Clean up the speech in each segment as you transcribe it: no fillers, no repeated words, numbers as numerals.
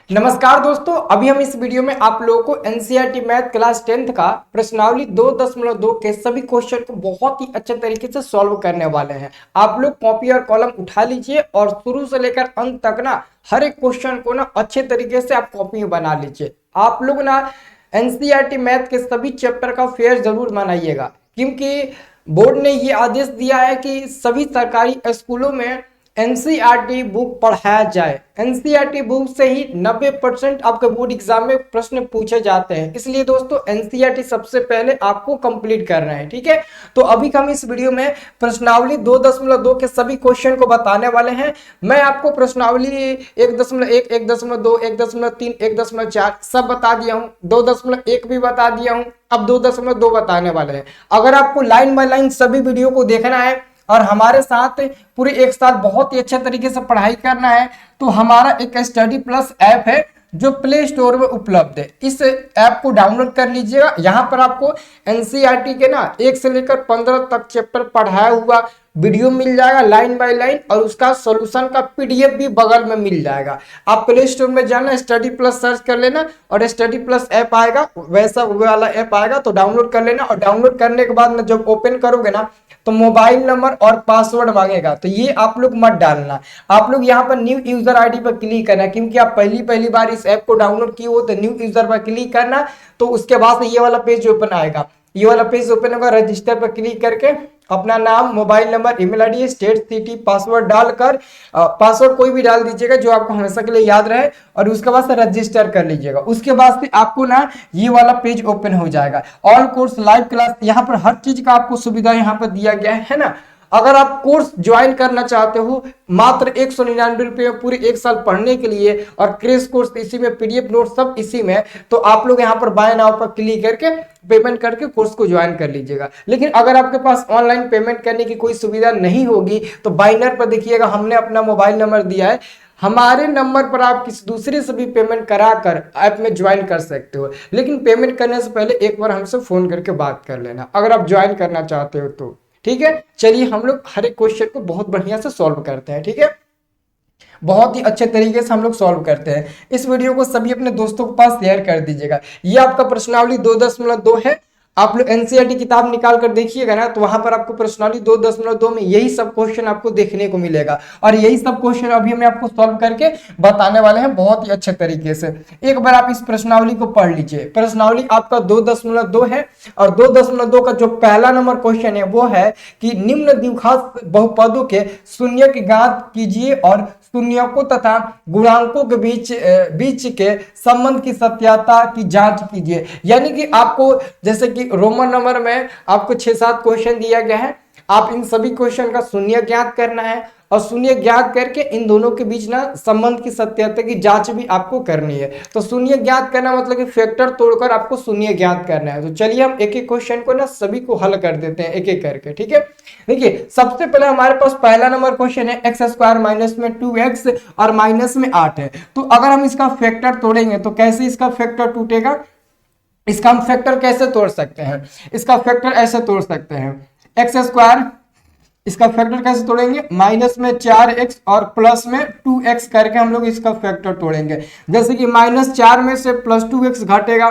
नमस्कार दोस्तों, अभी हम इस वीडियो में आप लोगों को एनसीईआरटी मैथ क्लास 10th का प्रश्नावली 2.2 के सभी क्वेश्चन को बहुत ही अच्छे तरीके से सॉल्व करने वाले हैं। आप लोग कॉपी और कॉलम उठा लीजिए और शुरू से लेकर अंत तक ना हर एक क्वेश्चन को ना अच्छे तरीके से आप कॉपी में बना लीजिए। आप लोग ना एनसीईआरटी मैथ के सभी चैप्टर का फेयर जरूर बनाइएगा, क्योंकि बोर्ड ने ये आदेश दिया है कि सभी सरकारी स्कूलों में एनसीईआरटी बुक पढ़ाया जाए। एनसीईआरटी बुक से ही 90% आपके बोर्ड एग्जाम में प्रश्न पूछे जाते हैं, इसलिए दोस्तों एनसीईआरटी सबसे पहले आपको कंप्लीट करना है। ठीक है, तो अभी हम इस वीडियो में प्रश्नावली 2.2 के सभी क्वेश्चन को बताने वाले हैं। मैं आपको प्रश्नावली 1.1, 1.2, 1.3, 1.4 सब बता दिया हूँ, 2.1 भी बता दिया हूँ, अब 2.2 बताने वाले हैं। अगर आपको लाइन बाय लाइन सभी वीडियो को देखना है और हमारे साथ पूरे एक साल बहुत ही अच्छे तरीके से पढ़ाई करना है, तो हमारा एक स्टडी प्लस ऐप है जो प्ले स्टोर में उपलब्ध है। इस ऐप को डाउनलोड कर लीजिएगा। यहाँ पर आपको एनसीईआरटी के ना 1 से लेकर 15 तक चैप्टर पढ़ाया हुआ वीडियो मिल जाएगा लाइन बाय लाइन, और उसका सॉल्यूशन का पीडीएफ भी बगल में मिल जाएगा। आप प्ले स्टोर में जाना, स्टडी प्लस सर्च कर लेना और स्टडी प्लस ऐप आएगा, वैसा वाला ऐप आएगा तो डाउनलोड कर लेना। और डाउनलोड करने के बाद में जब ओपन करोगे ना तो मोबाइल नंबर और पासवर्ड मांगेगा, तो ये आप लोग मत डालना। आप लोग यहाँ पर न्यू यूजर आईडी पर क्लिक करना, क्योंकि आप पहली बार इस ऐप को डाउनलोड किए हो तो न्यू यूजर पर क्लिक करना। तो उसके बाद से ये वाला पेज ओपन आएगा। ये वाला पेज ओपन होगा, रजिस्टर पर क्लिक करके अपना नाम, mobile number, email ID, state, city, password डालकर पासवर्ड कोई भी डाल दीजिएगा जो आपको हमेशा के लिए याद रहे, और उसके बाद से रजिस्टर कर लीजिएगा। उसके बाद से आपको ना ये वाला पेज ओपन हो जाएगा। ऑल कोर्स लाइव क्लास, यहाँ पर हर चीज का आपको सुविधा यहाँ पर दिया गया है ना। अगर आप कोर्स ज्वाइन करना चाहते हो मात्र 199 रुपये में पूरे एक साल पढ़ने के लिए, और क्रेश कोर्स इसी में, पीडीएफ नोट सब इसी में, तो आप लोग यहाँ पर बाय नाउ पर क्लिक करके पेमेंट करके कोर्स को ज्वाइन कर लीजिएगा। लेकिन अगर आपके पास ऑनलाइन पेमेंट करने की कोई सुविधा नहीं होगी तो बाइनर पर देखिएगा, हमने अपना मोबाइल नंबर दिया है, हमारे नंबर पर आप किसी दूसरे से भी पेमेंट कराकर ऐप में ज्वाइन कर सकते हो। लेकिन पेमेंट करने से पहले एक बार हमसे फोन करके बात कर लेना अगर आप ज्वाइन करना चाहते हो तो। ठीक है, चलिए हम लोग हर एक क्वेश्चन को बहुत बढ़िया से सॉल्व करते हैं। ठीक है, बहुत ही अच्छे तरीके से हम लोग सॉल्व करते हैं। इस वीडियो को सभी अपने दोस्तों के पास शेयर कर दीजिएगा। ये आपका प्रश्नावली 2.2 है। आप लोग एनसीईआरटी किताब निकाल कर देखिएगा ना, तो वहां पर आपको प्रश्नावली 2.2 में यही सब क्वेश्चन आपको देखने को मिलेगा, और यही सब क्वेश्चन अभी हम आपको सॉल्व करके बताने वाले हैं बहुत ही अच्छे तरीके से। एक बार आप इस प्रश्नावली को पढ़ लीजिए। प्रश्नावली आपका 2.2 है, और 2.2 का जो पहला नंबर क्वेश्चन है वो है कि निम्न द्विघात बहुपदों के शून्य की ज्ञात कीजिए और शून्यकों तथा गुणांकों के बीच के संबंध की सत्यता की जांच कीजिए। यानी कि आपको जैसे कि रोमन नंबर में आपको 6-7 क्वेश्चन दिया गया है, आप इन सभी क्वेश्चन का शून्य ज्ञात करना है, और शून्य ज्ञात करके इन दोनों के बीच ना संबंध की सत्यता की जांच भी आपको करनी है। तो शून्य ज्ञात करना मतलब कि फैक्टर तोड़कर आपको शून्य ज्ञात करना है। तो चलिए हम एक एक क्वेश्चन को ना सभी को हल कर देते हैं एक एक करके। ठीक है, देखिए सबसे पहले हमारे पास पहला नंबर क्वेश्चन है x² माइनस में 2x और माइनस में 8 है। तो अगर हम इसका फैक्टर तोड़ेंगे तो कैसे इसका फैक्टर टूटेगा, इसका हम फैक्टर कैसे तोड़ सकते हैं, इसका फैक्टर ऐसे तोड़ सकते हैं, x², इसका फैक्टर कैसे तोड़ेंगे, माइनस में 4x और प्लस में 2x करके हम लोग इसका फैक्टर तोड़ेंगे। जैसे कि -4 में से +2x घटेगा,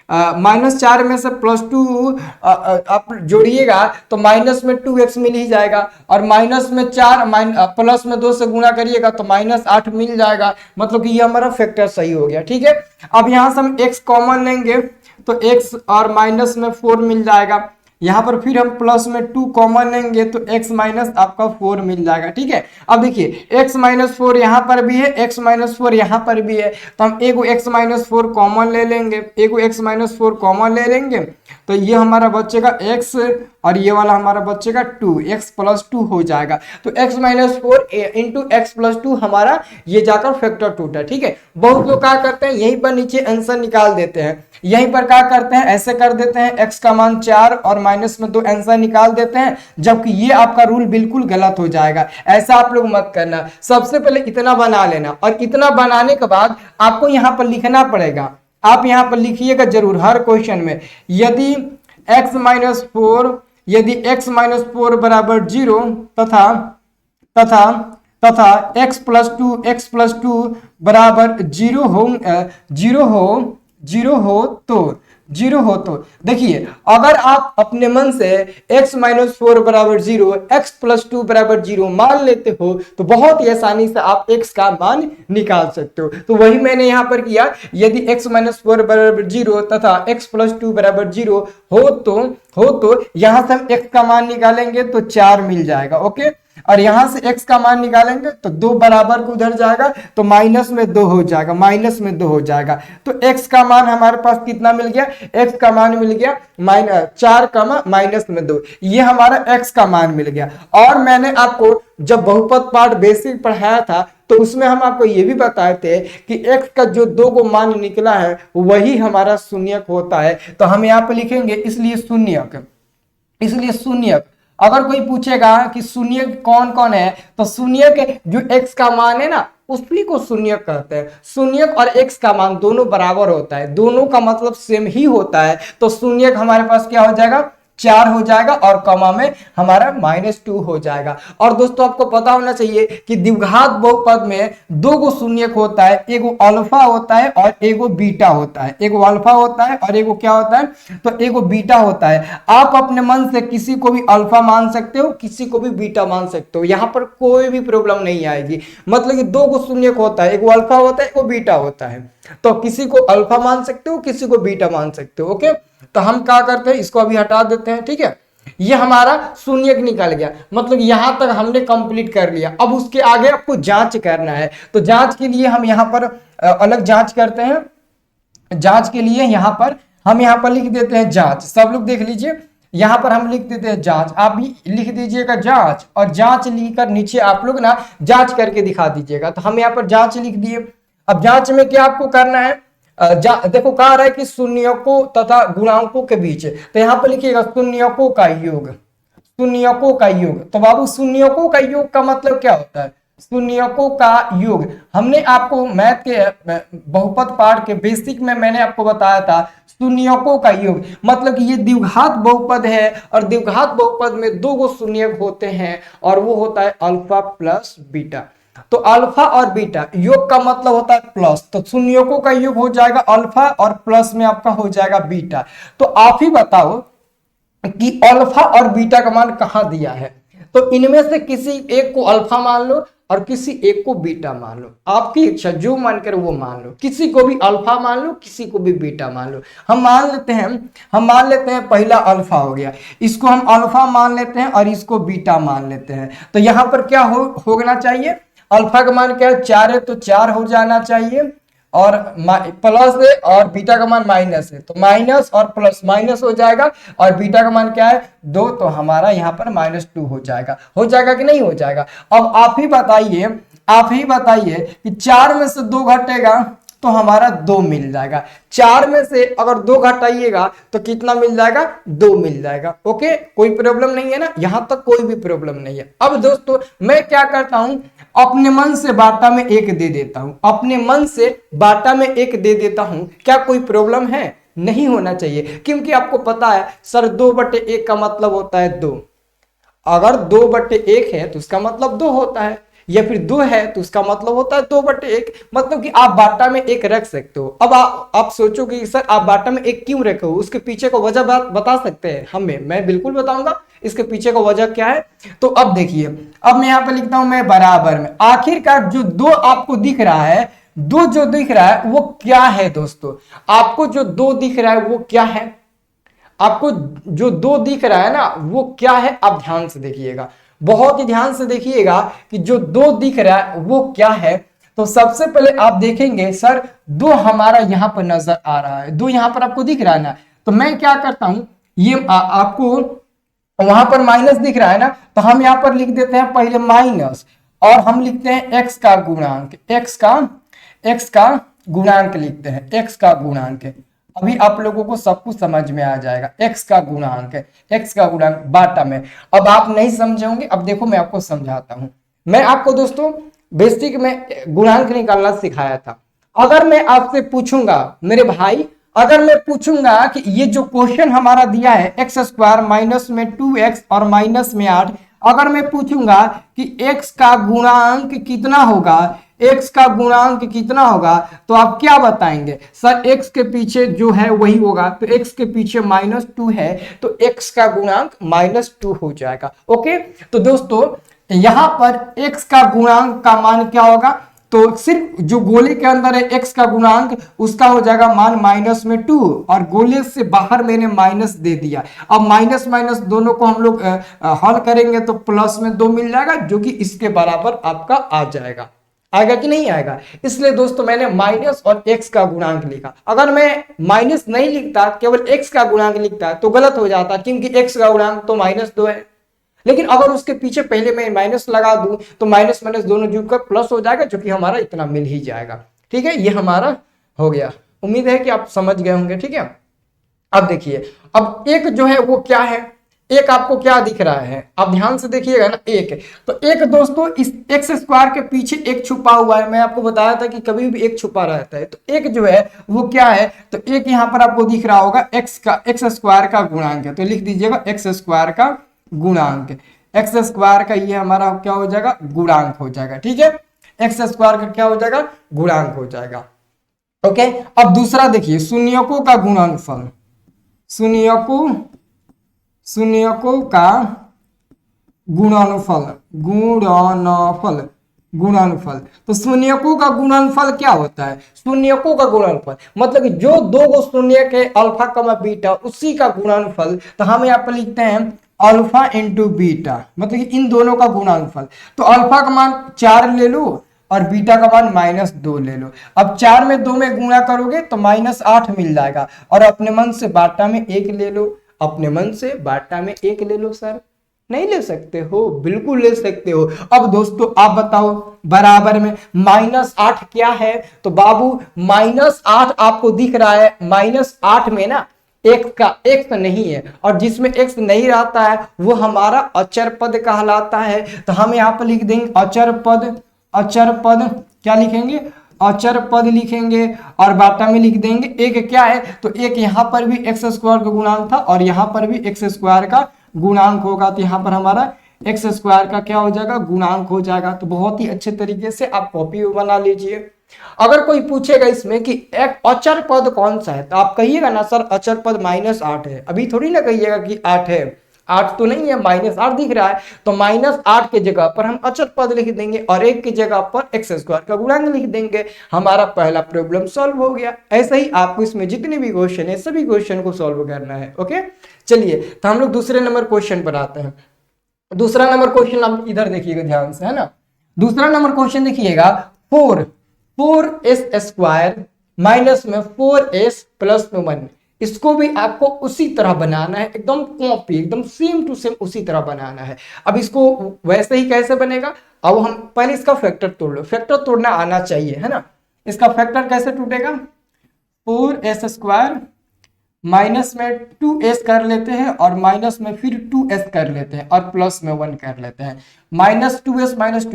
-4 में से +2 आप जोड़िएगा तो माइनस में 2x मिल ही जाएगा, और माइनस में 4 प्लस में 2 से गुणा करिएगा तो -8 मिल जाएगा। मतलब कि ये हमारा फैक्टर सही हो गया। ठीक है, अब यहां से हम x कॉमन लेंगे तो x और माइनस में 4 मिल जाएगा। यहाँ पर फिर हम प्लस में 2 कॉमन लेंगे तो x माइनस आपका 4 मिल जाएगा। ठीक है, अब देखिए x माइनस 4 यहाँ पर भी है, x माइनस 4 यहाँ पर भी है, तो हम एगो x माइनस 4 कॉमन ले लेंगे, एगो x माइनस 4 कॉमन ले लेंगे, तो ये हमारा बचेगा x और ये वाला हमारा बचेगा 2, x प्लस 2 हो जाएगा। तो x minus 4 into x plus 2 हमारा ये जाकर फैक्टर टूटा। ठीक है, बहुत लोग क्या करते हैं यहीं पर नीचे आंसर निकाल देते हैं, यहीं पर क्या करते हैं ऐसे कर देते हैं, x का मान 4 और माइनस में 2 आंसर निकाल देते हैं, जबकि ये आपका रूल बिल्कुल गलत हो जाएगा। ऐसा आप लोग मत करना। सबसे पहले इतना बना लेना, और इतना बनाने के बाद आपको यहाँ पर लिखना पड़ेगा। आप यहाँ पर लिखिएगा जरूर हर क्वेश्चन में, यदि x माइनस 4 यदि x माइनस 4 बराबर 0 तथा x प्लस टू बराबर जीरो हो तो देखिए, अगर आप अपने मन से x माइनस 4 बराबर 0, x प्लस 2 बराबर 0 मान लेते हो तो बहुत ही आसानी से आप x का मान निकाल सकते हो। तो वही मैंने यहां पर किया। यदि x माइनस 4 बराबर 0 तथा x प्लस 2 बराबर 0 हो तो यहां से हम x का मान निकालेंगे तो 4 मिल जाएगा। ओके, और यहां से x का मान निकालेंगे तो 2 बराबर को उधर जाएगा तो माइनस में 2 हो जाएगा, माइनस में 2 हो जाएगा। तो x का मान हमारे पास कितना मिल गया? x का मान मिल गया -4 माइनस में 2, ये हमारा x का मान मिल गया। और मैंने आपको जब बहुपद पाठ बेसिक पढ़ाया था तो उसमें हम आपको ये भी बताए थे कि x का जो 2 को मान निकला है वही हमारा शून्यक होता है। तो हम यहाँ पे लिखेंगे इसलिए शून्यक। अगर कोई पूछेगा कि शून्यक कौन कौन है तो शून्यक जो x का मान है ना उसी को शून्यक कहते हैं। शून्यक और x का मान दोनों बराबर होता है, दोनों का मतलब सेम ही होता है। तो शून्यक हमारे पास क्या हो जाएगा? 4 हो जाएगा और कॉमा में हमारा -2 हो जाएगा। और दोस्तों आपको पता होना चाहिए कि द्विघात बहुपद में 2 गो शून्यक होता है, एगो अल्फा होता है और एगो बीटा होता है। एगो अल्फा होता है और एगो क्या होता है? तो एगो बीटा होता है। आप अपने मन से किसी को भी अल्फा मान सकते हो, किसी को भी बीटा मान सकते हो, यहां पर कोई भी प्रॉब्लम नहीं आएगी। मतलब कि 2 गो शून्यक होता है, एगो अल्फा होता है, एगो बीटा होता है। तो किसी को अल्फा मान सकते हो, किसी को बीटा मान सकते हो। ओके, तो हम क्या करते हैं, इसको अभी हटा देते हैं। ठीक है, ये हमारा शून्यक निकल गया। मतलब यहां तक हमने कंप्लीट कर लिया। अब उसके आगे आपको जांच करना है। तो जांच के लिए हम यहां पर अलग जांच करते हैं। जांच के लिए यहां पर लिख देते हैं जांच। सब लोग देख लीजिए, यहां पर हम लिख देते हैं जांच। आप भी लिख दीजिएगा जांच, और जांच लिखकर नीचे आप लोग ना जांच करके दिखा दीजिएगा। तो हम यहाँ पर जांच लिख दिए। अब जांच में क्या आपको करना है? देखो कहा रहा है कि शून्यकों तथा गुणांकों के बीच, तो यहां पर लिखिएगा शून्यकों का योग। शून्यकों का योग, तो बाबू शून्यकों का योग का मतलब क्या होता है? शून्यकों का योग हमने आपको मैथ के बहुपद पाठ के बेसिक में मैंने आपको बताया था। शून्यकों का योग मतलब कि ये द्विघात बहुपद है, और द्विघात बहुपद में 2 गो शून्यक होते हैं, और वो होता है अल्फा प्लस बीटा। तो अल्फा और बीटा योग का मतलब होता है प्लस, तो शून्यकों का योग हो जाएगा अल्फा और प्लस में आपका हो जाएगा बीटा। तो आप ही बताओ कि अल्फा और बीटा का मान कहां दिया है? तो इनमें से किसी एक को अल्फा मान लो और किसी एक को बीटा मान लो, आपकी इच्छा, जो मानकर वो मान लो। किसी को भी अल्फा मान लो, किसी को भी बीटा मान लो। हम मान लेते हैं पहला अल्फा हो गया, इसको हम अल्फा मान लेते हैं और इसको बीटा मान लेते हैं। तो यहां पर क्या होना चाहिए? अल्फा का मान क्या है? 4 है, तो 4 हो जाना चाहिए, और प्लस है, और बीटा का मान माइनस है, तो माइनस और प्लस माइनस हो जाएगा, और बीटा का मान क्या है? 2, तो हमारा यहाँ पर -2 हो जाएगा कि नहीं हो जाएगा? अब आप ही बताइए कि 4 में से 2 घटेगा तो हमारा 2 मिल जाएगा। 4 में से अगर 2 घटाइएगा तो कितना मिल जाएगा? 2 मिल जाएगा। ओके, कोई प्रॉब्लम नहीं है ना, यहां तक कोई भी प्रॉब्लम नहीं है। अब दोस्तों मैं क्या करता हूं, अपने मन से बाटा में 1 दे देता हूं, अपने मन से बाटा में 1 दे देता हूं। क्या कोई प्रॉब्लम है? नहीं होना चाहिए, क्योंकि आपको पता है सर 2/1 का मतलब होता है 2। अगर 2/1 है तो उसका मतलब 2 होता है, या फिर 2 है तो उसका मतलब होता है 2/1। मतलब कि आप बाटा में 1 रख सकते हो। अब आप सोचोगे कि सर आप बाटा में 1 क्यों रखे हो, उसके पीछे को वजह बता सकते हैं मैं बिल्कुल बताऊंगा इसके पीछे को वजह क्या है। तो अब देखिए, अब मैं यहाँ पे लिखता हूं मैं बराबर में, आखिरकार जो 2 आपको दिख रहा है, 2 जो दिख रहा है वो क्या है दोस्तों? आपको जो 2 दिख रहा है वो क्या है? आपको जो 2 दिख रहा है ना वो क्या है? आप ध्यान से देखिएगा, बहुत ही ध्यान से देखिएगा कि जो 2 दिख रहा है वो क्या है। तो सबसे पहले आप देखेंगे सर 2 हमारा यहां पर नजर आ रहा है, 2 यहां पर आपको दिख रहा है ना। तो मैं क्या करता हूं, ये आपको वहां पर माइनस दिख रहा है ना, तो हम यहां पर लिख देते हैं पहले माइनस, और हम लिखते हैं x का गुणांक, x का गुणांक लिखते हैं, x का गुणांक। अभी आप लोगों को सब कुछ समझ में आ जाएगा। x का गुणांक बाटा में। अब आप नहीं समझे होंगे, अब देखो मैं आपको समझाता हूं। मैं आपको दोस्तों बेसिक में गुणांक निकालना सिखाया था। अगर मैं आपसे पूछूंगा मेरे भाई, अगर मैं पूछूंगा कि ये जो क्वेश्चन हमारा दिया है x² माइनस में 2x और माइनस में 8, अगर मैं पूछूंगा कि x का गुणांक कितना होगा, x का गुणांक कितना होगा, तो आप क्या बताएंगे सर x के पीछे जो है वही होगा, तो x के पीछे -2 है तो x का गुणांक -2 हो जाएगा। ओके, तो दोस्तों यहां पर x का गुणांक का मान क्या होगा, तो सिर्फ जो गोले के अंदर है x का गुणांक उसका हो जाएगा मान -2 और गोले से बाहर मैंने माइनस दे दिया। अब माइनस माइनस दोनों को हम लोग हल करेंगे तो +2 मिल जाएगा जो कि इसके बराबर आपका आ जाएगा। आएगा कि नहीं आएगा, इसलिए दोस्तों मैंने माइनस और x का गुणांक लिखा। अगर मैं माइनस नहीं लिखता केवल x का गुणांक लिखता तो गलत हो जाता, क्योंकि x का गुणांक तो -2 है। लेकिन अगर उसके पीछे पहले मैं माइनस लगा दूं तो माइनस माइनस दोनों जुड़कर प्लस हो जाएगा, जो कि हमारा इतना मिल ही जाएगा। ठीक है, ये हमारा हो गया। उम्मीद है कि आप समझ गए होंगे। ठीक है, अब देखिए, अब एक जो है वो क्या है, एक आपको क्या दिख रहा है, आप ध्यान से देखिएगा ना, एक तो एक दोस्तों इस एक्स स्क्वायर के पीछे एक छुपा हुआ है। मैं आपको बताया था कि कभी भी एक छुपा रहता है, तो एक जो है वो क्या है, तो एक यहाँ पर आपको दिख रहा होगा एक्स स्क्वायर का गुणांक है, तो लिख दीजिएगा एक्स स्क्वायर का गुणांक। एक्स स्क्वायर का ये हमारा क्या हो जाएगा, गुणांक हो जाएगा। ठीक है, एक्स स्क्वायर का क्या हो जाएगा, गुणांक हो जाएगा। ओके, अब दूसरा देखिए, शून्यकों का गुणनफल, शून्यकों का गुणनफल। तो शून्यकों का गुणनफल क्या होता है, शून्यकों का गुणनफल मतलब कि जो दो गो शून्य के अल्फा कमा बीटा उसी का गुणनफल, तो हम यहाँ पर लिखते हैं अल्फा इंटू बीटा, मतलब कि इन दोनों का गुणनफल। तो अल्फा का मान 4 ले लो और बीटा का मान -2 ले लो। अब 4 में 2 में गुणा करोगे तो -8 मिल जाएगा, और अपने मन से बाटा में 1 ले लो, अपने मन से बाटा में 1 ले लो। सर नहीं ले सकते हो, बिल्कुल ले सकते हो। अब दोस्तों आप बताओ, बराबर में -8 क्या है, तो बाबू -8 आपको दिख रहा है, -8 में ना x का x नहीं है, और जिसमें x नहीं रहता है वो हमारा अचर पद कहलाता है। तो हम यहाँ पर लिख देंगे अचर पद क्या लिखेंगे, अचर पद लिखेंगे, और बाटा में लिख देंगे एक क्या है, तो एक यहाँ पर भी एक्स स्क्वायर का गुणांक था और यहाँ पर भी एक्स स्क्वायर का गुणांक होगा, तो यहाँ पर हमारा एक्स स्क्वायर का क्या हो जाएगा, गुणांक हो जाएगा। तो बहुत ही अच्छे तरीके से आप कॉपी बना लीजिए। अगर कोई पूछेगा इसमें कि एक अचर पद कौन सा है, तो आप कहिएगा ना सर अचर पद -8 है। अभी थोड़ी ना कहिएगा कि 8 है, 8 तो नहीं है, -8 दिख रहा है, तो -8 के जगह पर हम अचर पद लिख देंगे और 1 की जगह पर एक्स स्क्वायर का गुणांक लिख देंगे। हमारा पहला प्रॉब्लम सॉल्व हो गया। ऐसे ही आपको इसमें जितने भी क्वेश्चन है सभी क्वेश्चन को सॉल्व करना है। ओके, चलिए तो हम लोग दूसरे नंबर क्वेश्चन पर आते हैं। दूसरा नंबर क्वेश्चन आप इधर देखिएगा ध्यान से, है ना। दूसरा नंबर क्वेश्चन देखिएगा, 4s स्क्वायर माइनस में 4s प्लस में 1, इसको भी आपको उसी तरह बनाना है, एकदम कॉपी, एकदम सेम टू सेम उसी तरह बनाना है। अब इसको वैसे ही कैसे बनेगा, अब हम पहले इसका फैक्टर तोड़ लो, फैक्टर तोड़ना आना चाहिए, है ना। इसका फैक्टर कैसे टूटेगा, 4s स्क्वायर माइनस में 2s कर लेते हैं और माइनस में फिर 2s कर लेते हैं और प्लस में 1 कर लेते हैं। -2s माइनस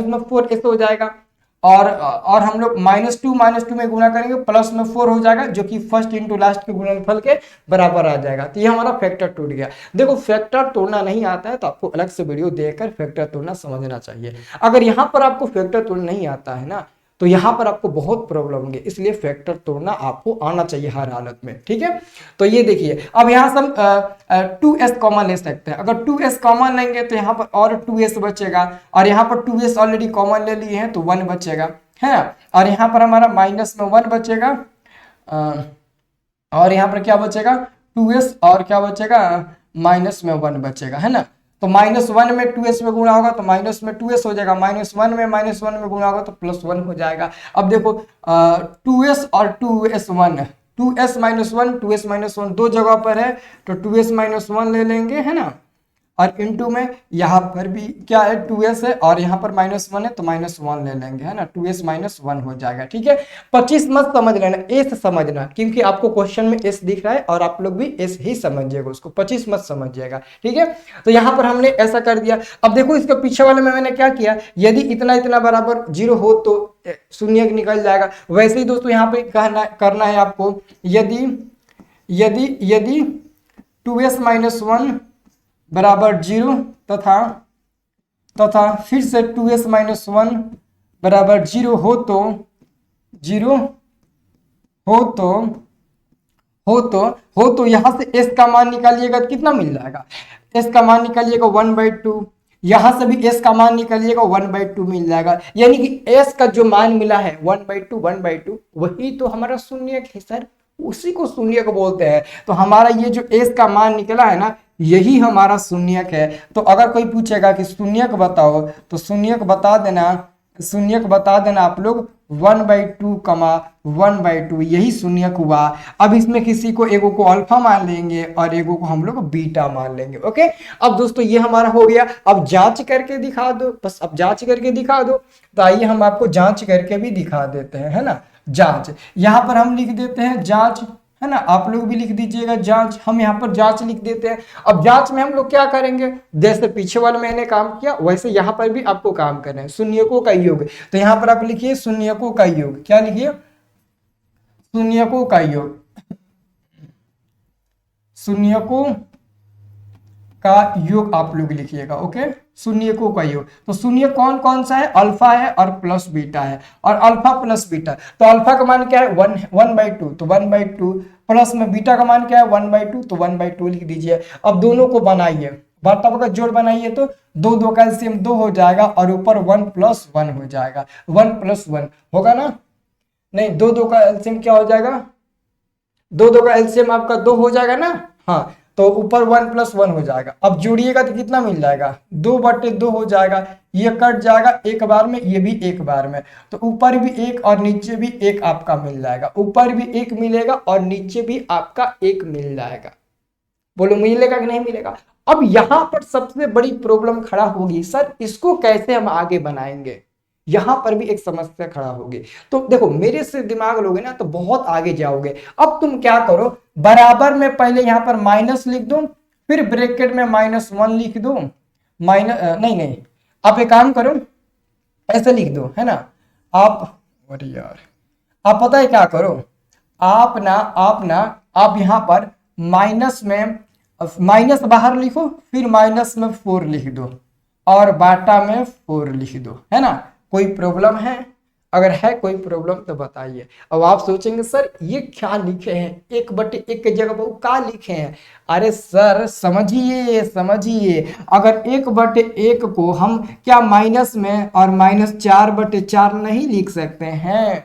में 4s हो जाएगा, और हम लोग -2 में गुणा करेंगे, प्लस में 4 हो जाएगा, जो कि फर्स्ट इंटू लास्ट के गुणनफल के बराबर आ जाएगा। तो ये हमारा फैक्टर टूट गया। देखो फैक्टर तोड़ना नहीं आता है तो आपको अलग से वीडियो देखकर फैक्टर तोड़ना समझना चाहिए। अगर यहाँ पर आपको फैक्टर तोड़ना नहीं आता है ना, तो यहां पर आपको बहुत प्रॉब्लम होंगे, इसलिए फैक्टर तोड़ना आपको आना चाहिए हर हालत में। ठीक है, तो ये देखिए, अब यहां से हम 2s कॉमन ले सकते हैं। अगर 2s कॉमन लेंगे तो यहाँ पर और 2s बचेगा, और यहाँ पर 2s ऑलरेडी कॉमन ले लिए हैं तो 1 बचेगा, है ना। और यहाँ पर हमारा माइनस में 1 बचेगा, और यहाँ पर क्या बचेगा 2s, और क्या बचेगा माइनस में 1 बचेगा, है ना। तो -1 में 2s में गुणा होगा तो माइनस में 2s हो जाएगा, -1 में -1 में गुणा होगा तो +1 हो जाएगा। अब देखो 2s और 2s1, 2s minus 1 2s minus 1 दो जगह पर है, तो 2s माइनस 1 ले लेंगे, है ना। और इनटू में यहाँ पर भी क्या है 2s है, और यहाँ पर -1 है तो -1 ले लेंगे, है ना। 2s माइनस 1 हो जाएगा। ठीक है, 25 मत समझ लेना, s समझना, क्योंकि आपको क्वेश्चन में s दिख रहा है और आप लोग भी s ही समझिएगा उसको, 25 मत समझिएगा। ठीक है, तो यहाँ पर हमने ऐसा कर दिया। अब देखो इसके पीछे वाले में मैंने क्या किया, यदि इतना इतना बराबर 0 हो तो शून्य निकल जाएगा। वैसे ही दोस्तों यहाँ पे करना है आपको, यदि 2s माइनस 1 बराबर 0 तथा फिर से 2s माइनस 1 बराबर जीरो हो तो जीरो हो तो हो तो हो तो यहां से s का मान निकालिएगा तो कितना मिल जाएगा, s का मान निकालिएगा 1/2, यहां से भी s का मान निकालिएगा 1/2 मिल जाएगा, यानी कि s का जो मान मिला है 1/2 वही तो हमारा शून्यक है सर, उसी को शून्यक बोलते हैं। तो हमारा ये जो s का मान निकला है ना, यही हमारा शून्यक है। तो अगर कोई पूछेगा कि शून्यक बताओ तो शून्यक बता देना, शून्यक बता देना आप लोग 1/2 कमा 1/2, यही शून्यक हुआ। अब इसमें किसी को एगो को अल्फा मान लेंगे और एगो को हम लोग बीटा मान लेंगे। ओके, अब दोस्तों ये हमारा हो गया। अब जांच करके दिखा दो, बस अब जांच करके दिखा दो। तो आइए हम आपको जांच करके भी दिखा देते हैं, है ना। जांच यहाँ पर हम लिख देते हैं जांच, है ना, आप लोग भी लिख दीजिएगा जांच, हम यहाँ पर जांच लिख देते हैं। अब जांच में हम लोग क्या करेंगे, जैसे पीछे वाले मैंने काम किया वैसे यहाँ पर भी आपको काम करना है, शून्यकों का योग। तो यहाँ पर आप लिखिए शून्यकों का योग, क्या लिखिए, शून्यकों का योग, शून्यकों का योग आप लोग लिखिएगा। ओके, शून्यकों का योग। तो शून्य कौन कौन सा है, अल्फा है और प्लस बीटा है, और अल्फा प्लस बीटा। तो अल्फा का मान क्या है 1/2, तो 1/2 प्लस में बीटा का मान क्या है 1/2, तो 1/2 लिख दीजिए। अब दोनों को बनाइए, बराबर का जोड़ बनाइए तो 2 2 का एलसीएम 2 हो जाएगा और ऊपर 1 + 1 हो जाएगा, 1 + 1 होगा ना, नहीं 2 2 का एलसीएम क्या हो जाएगा, 2 2 का एलसीएम आपका 2 हो जाएगा ना, हाँ, तो ऊपर 1 + 1 हो जाएगा। अब जोड़िएगा तो कितना मिल जाएगा, 2/2 हो जाएगा, ये कट जाएगा एक बार में, ये भी एक बार में, तो ऊपर भी एक और नीचे भी एक आपका मिल जाएगा, ऊपर भी एक मिलेगा और नीचे भी आपका एक मिल जाएगा। बोलो मिलेगा कि नहीं मिलेगा। अब यहां पर सबसे बड़ी प्रॉब्लम खड़ा होगी, सर इसको कैसे हम आगे बनाएंगे, यहां पर भी एक समस्या खड़ा होगी। तो देखो मेरे से दिमाग लोगे ना तो बहुत आगे जाओगे। अब तुम क्या करो, बराबर में पहले यहां पर माइनस लिख दो, फिर ब्रैकेट में -1 लिख दो, माइनस नहीं नहीं, आप एक काम करो ऐसे लिख दो, है ना, आप, अरे यार, आप पता है क्या करो, आप आप यहां पर माइनस में माइनस बाहर लिखो, फिर माइनस में 4 लिख दो और बाटा में 4 लिख दो, है ना। कोई प्रॉब्लम है, अगर है कोई प्रॉब्लम तो बताइए। अब आप सोचेंगे सर ये क्या लिखे हैं, 1/1 की जगह पर क्या लिखे हैं। अरे सर समझिए समझिए, अगर 1/1 को हम क्या माइनस में और -4/4 नहीं लिख सकते हैं।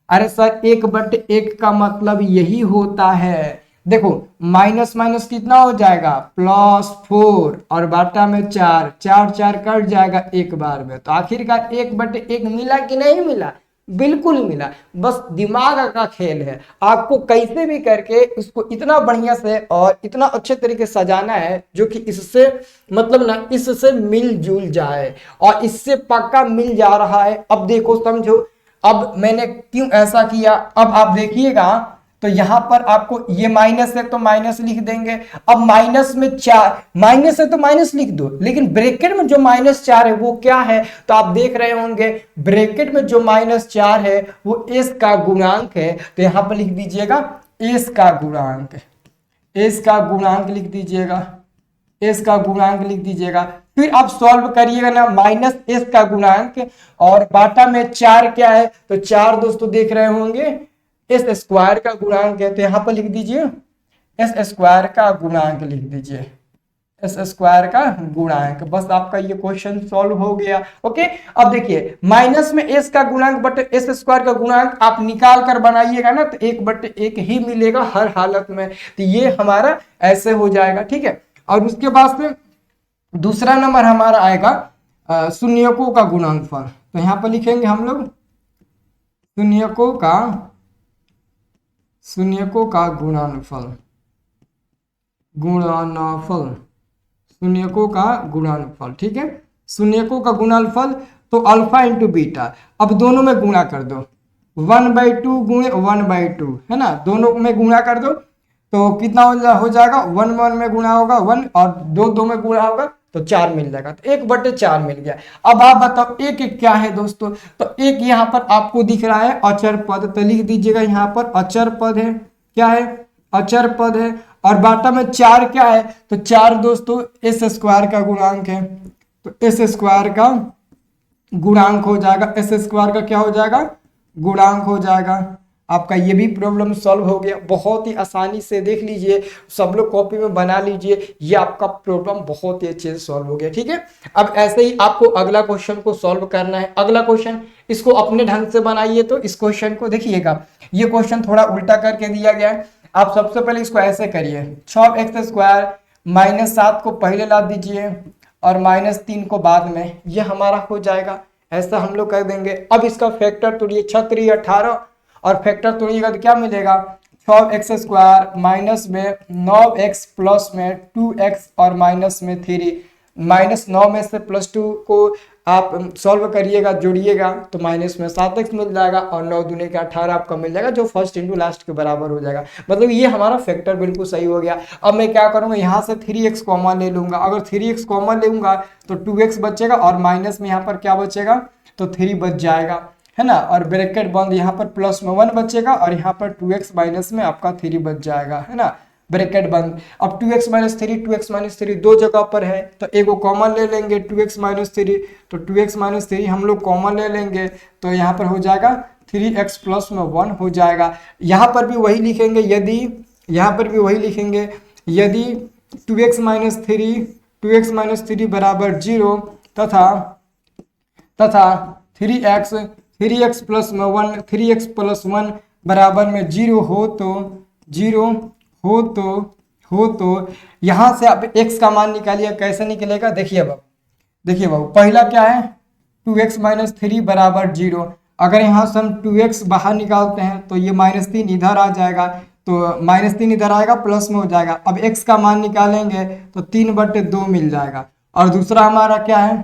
अरे सर 1/1 का मतलब यही होता है, देखो माइनस माइनस कितना हो जाएगा +4 और बाटा में 4 4 4 कट जाएगा एक बार में। तो आखिरकार 1/1 मिला कि नहीं मिला, बिल्कुल मिला। बस दिमाग का खेल है, आपको कैसे भी करके इसको इतना बढ़िया से और इतना अच्छे तरीके से सजाना है जो कि इससे मतलब ना इससे मिलजुल जाए, और इससे पक्का मिल जा रहा है। अब देखो समझो, अब मैंने क्यों ऐसा किया, अब आप देखिएगा तो यहां पर आपको ये माइनस है तो माइनस लिख देंगे। अब माइनस में 4, माइनस है तो माइनस लिख दो, लेकिन ब्रैकेट में जो -4 है वो क्या है, तो आप देख रहे होंगे ब्रैकेट में जो -4 है वो s का गुणांक है। तो यहां पर लिख दीजिएगा s का गुणांक, s का गुणांक लिख दीजिएगा, s का गुणांक लिख दीजिएगा। फिर आप सॉल्व करिएगा ना, -s का गुणांक और बाटा में 4 क्या है, तो 4 दोस्तों देख रहे होंगे s² का गुणांक है। तो यहां पर लिख दीजिए s² का गुणांक लिख दीजिए, s² का गुणांक। बस आपका ये क्वेश्चन सॉल्व हो गया। ओके, अब देखिए माइनस में s का गुणांक बटे s² का गुणांक आप निकाल कर बनाइएगा ना तो 1/1 ही मिलेगा हर हालत में। तो ये हमारा ऐसे हो जाएगा, ठीक है। और उसके बाद से दूसरा नंबर हमारा आएगा शून्यकों का गुणनफल। तो यहां पर लिखेंगे हम लोग शून्यकों का गुणनफल, शून्यकों का गुणनफल, ठीक है। शून्यकों का गुणनफल तो अल्फा इंटू बीटा, अब दोनों में गुणा कर दो, 1/2 गुणे 1/2, है ना, दोनों में गुणा कर दो तो कितना हो जाएगा, 1 1 में गुणा होगा 1 और 2 2 में गुणा होगा तो 4 मिल जाएगा, तो 1/4 मिल गया। अब आप बताओ एक क्या है दोस्तों, तो एक यहाँ पर आपको दिख रहा है अचर पद, तो लिख दीजिएगा यहाँ पर अचर पद है, क्या है, अचर पद है। और बाटा में 4 क्या है, तो 4 दोस्तों s² का गुणांक है, तो s² का गुणांक हो जाएगा, एस स्क्वायर का क्या हो जाएगा, गुणांक हो जाएगा। आपका ये भी प्रॉब्लम सॉल्व हो गया, बहुत ही आसानी से देख लीजिए, सब लोग कॉपी में बना लीजिए, ये आपका प्रॉब्लम बहुत ही अच्छे से सॉल्व हो गया। ठीक है, अब ऐसे ही आपको अगला क्वेश्चन को सॉल्व करना है। अगला क्वेश्चन इसको अपने ढंग से बनाइए। तो इस क्वेश्चन को देखिएगा, ये क्वेश्चन थोड़ा उल्टा करके दिया गया है। आप सबसे पहले इसको ऐसे करिए, 6x² -7 को पहले ला दीजिए और -3 को बाद में, ये हमारा हो जाएगा। ऐसा हम लोग कर देंगे। अब इसका फैक्टर तोड़िए, 6×3 18 और फैक्टर तोड़िएगा तो क्या मिलेगा, 6x² माइनस में 9x प्लस में 2x और माइनस में 3, -9 में से +2 को आप सॉल्व करिएगा, जोड़िएगा तो माइनस में 7x मिल जाएगा और 9 दूने का 18 आपका मिल जाएगा, जो फर्स्ट इंटू लास्ट के बराबर हो जाएगा। मतलब ये हमारा फैक्टर बिल्कुल सही हो गया। अब मैं क्या करूंगा, यहाँ से 3x कॉमन ले लूंगा। अगर 3x कॉमन लूंगा तो 2x बचेगा और माइनस में यहाँ पर क्या बचेगा, तो 3 बच जाएगा, है ना। और ब्रैकेट बंद, यहाँ पर प्लस में 1 बचेगा और यहाँ पर 2x माइनस में आपका 3 बच जाएगा, है ना, ब्रैकेट बंद। अब 2x - 3 2x - 3 दो जगह पर है तो एक को कॉमन ले लेंगे, 2x - 3, तो 2x - 3 हम लोग कॉमन ले लेंगे तो यहाँ पर हो जाएगा 3x प्लस में 1 हो जाएगा। यहाँ पर भी वही लिखेंगे, यदि यहाँ पर भी वही लिखेंगे, यदि 2x - 3 बराबर 0 तथा 3x प्लस में 1 3x प्लस 1 बराबर में 0 हो तो यहाँ से आप x का मान निकालिए। कैसे निकलेगा, देखिए बाबू, पहला क्या है, 2x - 3 बराबर 0। अगर यहाँ से हम 2x बाहर निकालते हैं तो ये -3 इधर आ जाएगा, तो -3 इधर आएगा, प्लस में हो जाएगा। अब x का मान निकालेंगे तो 3/2 मिल जाएगा। और दूसरा हमारा क्या है,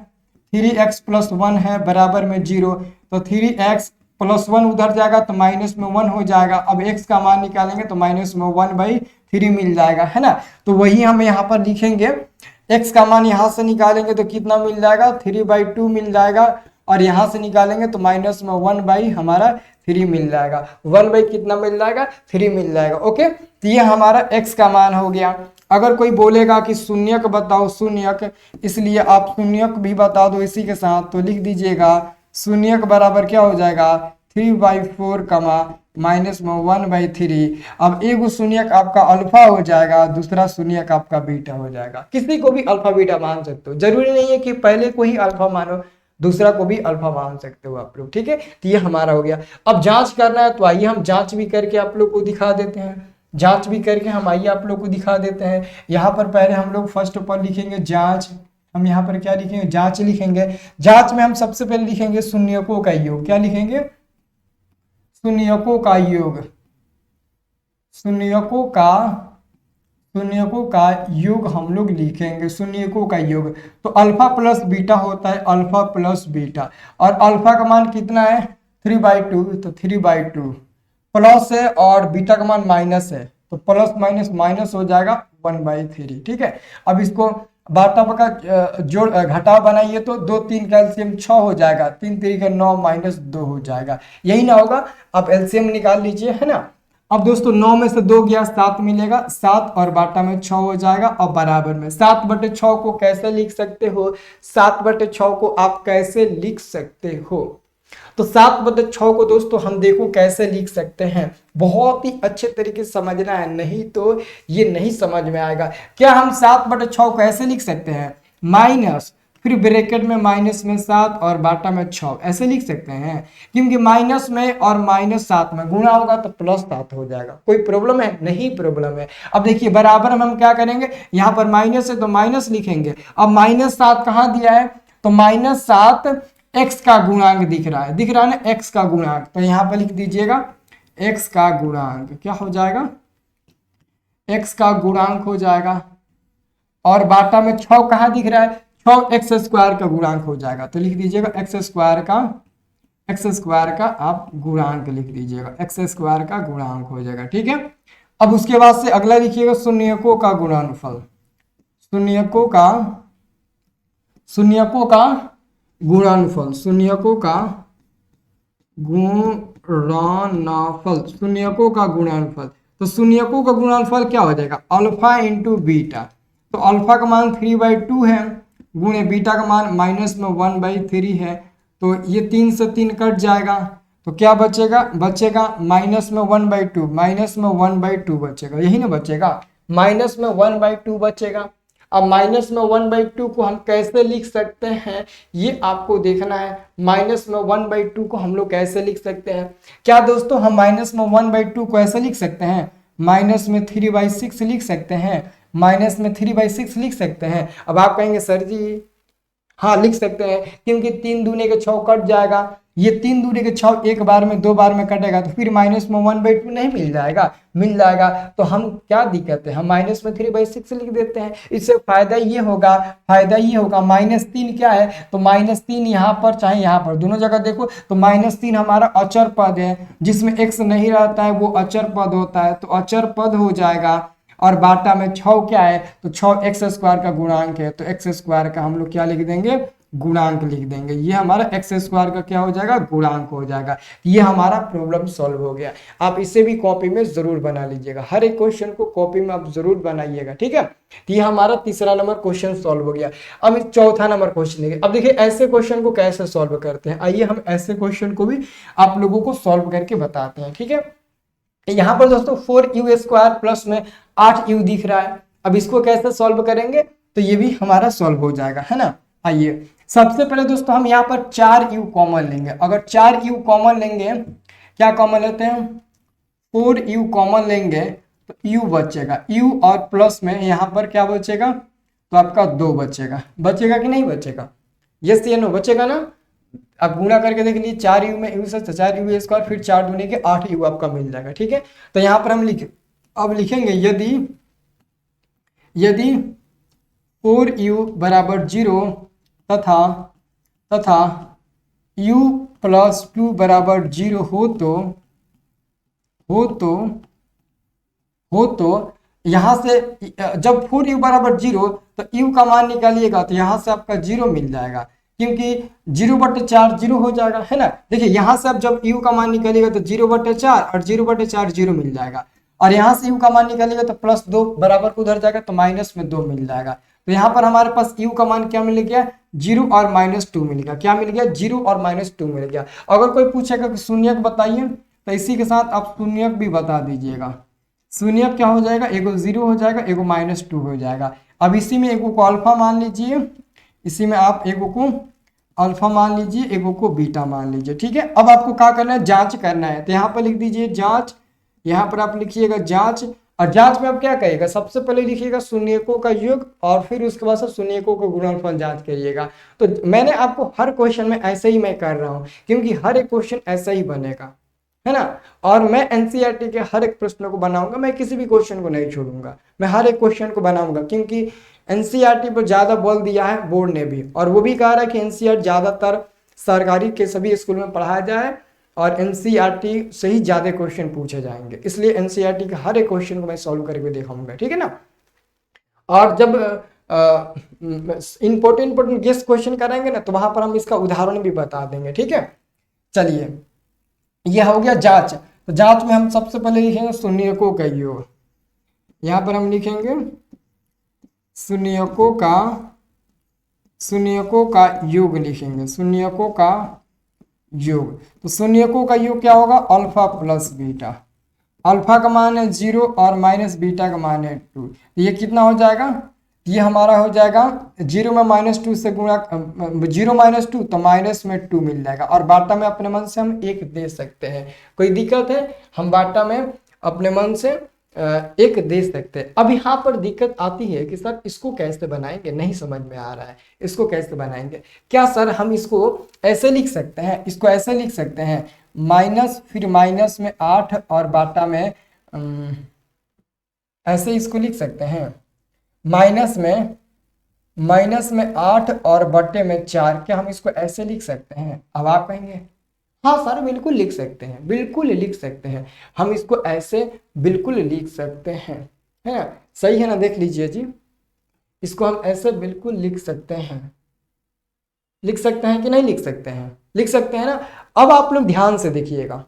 3x प्लस 1 है बराबर में 0, तो 3x प्लस 1 उधर जाएगा तो माइनस में 1 हो जाएगा। अब x का मान निकालेंगे तो माइनस में 1/3 मिल जाएगा, है ना। तो वही हम यहाँ पर लिखेंगे, x का मान यहाँ से निकालेंगे तो कितना मिल जाएगा, 3/2 मिल जाएगा, और यहाँ से निकालेंगे तो माइनस में 1/3 मिल जाएगा। 1 कितना मिल जाएगा, 3 मिल जाएगा। ओके, तो ये हमारा x का मान हो गया। अगर कोई बोलेगा कि शून्यक बताओ, शून्यक, इसलिए आप शून्यक भी बता दो इसी के साथ, तो लिख दीजिएगा शून्यक बराबर क्या हो जाएगा, 3/4 माइनस में 1/3। अब एक शून्यक आपका अल्फा हो जाएगा, दूसरा शून्यक आपका बीटा हो जाएगा। किसी को भी अल्फा बीटा मान सकते हो, जरूरी नहीं है कि पहले को ही अल्फा मानो, दूसरा को भी अल्फा मान सकते हो आप लोग। ठीक है, तो ये हमारा हो गया। अब जांच करना है तो आइए हम जांच भी करके आप लोग को दिखा देते हैं। जांच भी करके हम आइए आप लोग को दिखा देते हैं। यहाँ पर पहले हम लोग फर्स्ट पर लिखेंगे जांच। हम यहाँ पर क्या लिखेंगे, जांच लिखेंगे। जांच में हम सबसे पहले लिखेंगे शून्यकों का योग। क्या लिखेंगे, शून्यकों का योग। शून्यकों का योग हम लोग लिखेंगे, शून्यकों का योग। तो अल्फा प्लस बीटा होता है, अल्फा प्लस बीटा, और अल्फा का मान कितना है, 3/2, तो 3/2 प्लस है और बीटा का मान माइनस है, तो प्लस माइनस माइनस हो जाएगा 1/3। ठीक है, अब इसको बाटा बका जोड़ घटाव बनाइए तो 2 3 का एलसीएम 6 हो जाएगा, 3 3 का 9 -2 हो जाएगा। यही ना होगा, आप एलसीएम निकाल लीजिए, है ना। अब दोस्तों 9 में से 2 गया, 7 मिलेगा, 7 और बाटा में 6 हो जाएगा। और बराबर में 7/6 को कैसे लिख सकते हो, 7/6 को आप कैसे लिख सकते हो, तो 7/6 को दोस्तों हम देखो कैसे लिख सकते हैं। बहुत ही अच्छे तरीके से समझना है, नहीं तो ये नहीं समझ में आएगा। क्या हम 7/6 को ऐसे लिख सकते हैं, माइनस, फिर ब्रैकेट में माइनस में 7 और बाटा में 6, ऐसे लिख सकते हैं। क्योंकि माइनस में और -7 में गुणा होगा तो +7 हो जाएगा। कोई प्रॉब्लम है, नहीं प्रॉब्लम है। अब देखिए बराबर हम क्या करेंगे, यहाँ पर माइनस है तो माइनस लिखेंगे। अब -7 कहाँ दिया है, तो -7 x का गुणांक दिख रहा है, ना x का गुणांक, तो यहाँ पर लिख दीजिएगा x का गुणांक। क्या हो जाएगा, x का गुणांक हो जाएगा। और बाटा में 6 कहाँ दिख रहा है, 6x² का गुणांक हो जाएगा, तो लिख दीजिएगा x² का आप गुणांक लिख दीजिएगा, x² का गुणांक हो जाएगा। ठीक है, अब उसके बाद से अगला लिखिएगा शून्यकों का गुणनफल। शून्यकों का गुणनफल, शून्यकों का गुणनफल। तो शून्यकों का गुणनफल क्या हो जाएगा, अल्फा इंटू बीटा। तो अल्फा का मान 3/2 है, गुणे बीटा का मान -1/3 है, तो ये 3 से 3 कट जाएगा, तो क्या बचेगा, बचेगा माइनस में 1/2, माइनस में 1/2 बचेगा, यही ना बचेगा, माइनस में 1/2 बचेगा। अब माइनस में 1/2 को हम कैसे लिख सकते हैं ये आपको देखना है। माइनस में 1/2 को हम लोग कैसे लिख सकते हैं, क्या दोस्तों हम माइनस में 1/2 को ऐसे लिख सकते हैं, माइनस में 3/6 लिख सकते हैं, माइनस में 3/6 लिख सकते हैं। अब आप कहेंगे सर जी हाँ लिख सकते हैं, क्योंकि 3 दूने के 6 कट जाएगा, ये 3 दूने के 6 एक बार में 2 बार में कटेगा, तो फिर माइनस में 1/2 नहीं मिल जाएगा, मिल जाएगा। तो हम क्या दिक्कत है, हम माइनस में 3/6 लिख देते हैं। इससे फायदा ये होगा, -3 क्या है, तो -3 यहाँ पर चाहे यहाँ पर दोनों जगह देखो तो -3 हमारा अचर पद है, जिसमें x नहीं रहता है वो अचर पद होता है, तो अचर पद हो जाएगा। और बाटा में 6 क्या है, तो 6 x² का गुणांक है, तो x² का हम लोग क्या लिख देंगे, गुणांक लिख देंगे। ये हमारा x² का क्या हो जाएगा, गुणांक हो जाएगा। ये हमारा प्रॉब्लम सॉल्व हो गया। आप इसे भी कॉपी में जरूर बना लीजिएगा, हर एक क्वेश्चन को कॉपी में आप जरूर बनाइएगा, ठीक है। तो ये हमारा तीसरा नंबर क्वेश्चन सॉल्व हो गया। अब चौथा नंबर क्वेश्चन देखिए। अब देखिए ऐसे क्वेश्चन को कैसे सॉल्व करते हैं, आइए हम ऐसे क्वेश्चन को भी आप लोगों को सॉल्व करके बताते हैं, ठीक है। यहाँ पर दोस्तों 4u² प्लस में 8u दिख रहा है। अब इसको कैसे सॉल्व करेंगे, तो ये भी हमारा सॉल्व हो जाएगा, है ना। आइए सबसे पहले दोस्तों हम यहाँ पर 4u कॉमन लेंगे। अगर 4u कॉमन लेंगे, क्या कॉमन लेते हैं, 4u कॉमन लेंगे तो u बचेगा, u और प्लस में यहाँ पर क्या बचेगा, तो आपका 2 बचेगा, बचेगा कि नहीं बचेगा, यस या नो, बचेगा ना। अब गुणा करके देख लीजिए, 4u में u से 4u², फिर 4 दूनी के 8u आपका मिल जाएगा, ठीक है। तो यहाँ पर हम लिखेंगे यदि 4u बराबर 0 तथा u प्लस 2 बराबर 0 हो तो यहाँ से जब 4u बराबर 0 तो u का मान निकालिएगा, तो यहाँ से आपका 0 मिल जाएगा, क्योंकि 0/4 0 हो जाएगा, है ना। देखिए यहाँ से अब जब u का मान निकालिएगा तो 0/4 और 0/4 0 मिल जाएगा, और यहाँ से u का मान निकालिएगा तो +2 बराबर को उधर जाएगा, तो माइनस में 2 मिल जाएगा। तो यहाँ पर हमारे पास u का मान क्या मिल गया, 0 और -2 मिल गया। क्या मिल गया, 0 और -2 मिल गया। अगर कोई पूछेगा कि शून्यक बताइए, तो इसी के साथ आप शून्यक भी बता दीजिएगा। शून्यक क्या हो जाएगा, एगो 0 हो जाएगा, एगो -2 हो जाएगा। अब इसी में एगो को अल्फा मान लीजिए, इसी में आप एगो को अल्फा मान लीजिए, एगो को बीटा मान लीजिए, ठीक है। अब आपको क्या करना है, जांच करना है, तो यहाँ पर लिख दीजिए जांच, यहाँ पर आप लिखिएगा जांच। और जांच में आप क्या करिएगा, सबसे पहले लिखिएगा शून्यकों का योग, और फिर उसके बाद शून्यकों का गुणनफल जांच करिएगा। तो मैंने आपको हर क्वेश्चन में ऐसे ही मैं कर रहा हूँ, क्योंकि हर एक क्वेश्चन ऐसा ही बनेगा, है ना। और मैं एनसीईआरटी के हर एक प्रश्न को बनाऊंगा, मैं किसी भी क्वेश्चन को नहीं छोड़ूंगा, मैं हर एक क्वेश्चन को बनाऊंगा, क्योंकि एनसीईआरटी पर ज्यादा बल दिया है बोर्ड ने भी, और वो भी कह रहा है कि एनसीईआरटी ज्यादातर सरकारी के सभी स्कूल में पढ़ाया जाए, और एनसीईआरटी से ही ज्यादा क्वेश्चन पूछे जाएंगे, इसलिए एनसीईआरटी के हर एक क्वेश्चन को मैं सॉल्व करके दिखाऊंगा, ठीक है ना। और जब इंपॉर्टेंट गेस क्वेश्चन कराएंगे ना, तो वहां पर हम इसका उदाहरण भी बता देंगे, ठीक है। चलिए यह हो गया जांच। तो जांच में हम सबसे पहले लिखेंगे शून्यकों का योग, यहाँ पर हम लिखेंगे शून्यकों का योग लिखेंगे, शून्यकों का योग। तो शून्यकों का योग क्या होगा, अल्फा प्लस बीटा। अल्फा का मान है 0 और माइनस बीटा का मान है 2। ये कितना हो जाएगा, ये हमारा हो जाएगा 0 में -2 से गुणा, 0 -2 तो माइनस में 2 मिल जाएगा। और बाटा में अपने मन से हम 1 दे सकते हैं, कोई दिक्कत है, हम बाटा में अपने मन से 1 दे सकते हैं। अब यहाँ पर दिक्कत आती है कि सर इसको कैसे बनाएंगे, नहीं समझ में आ रहा है, इसको कैसे बनाएंगे। क्या सर हम इसको ऐसे लिख सकते हैं, इसको ऐसे लिख सकते हैं, माइनस फिर माइनस में 8 और बाटा में ऐसे इसको लिख सकते हैं, माइनस में 8 और बट्टे में 4। क्या हम इसको ऐसे लिख सकते हैं। अब आप कहेंगे हाँ सर बिल्कुल लिख सकते हैं, बिल्कुल लिख सकते हैं, हम इसको ऐसे बिल्कुल लिख सकते हैं, है ना, सही है ना। देख लीजिए जी, इसको हम ऐसे बिल्कुल लिख सकते हैं, लिख सकते हैं कि नहीं लिख सकते हैं, लिख सकते हैं ना। अब आप लोग ध्यान से देखिएगा,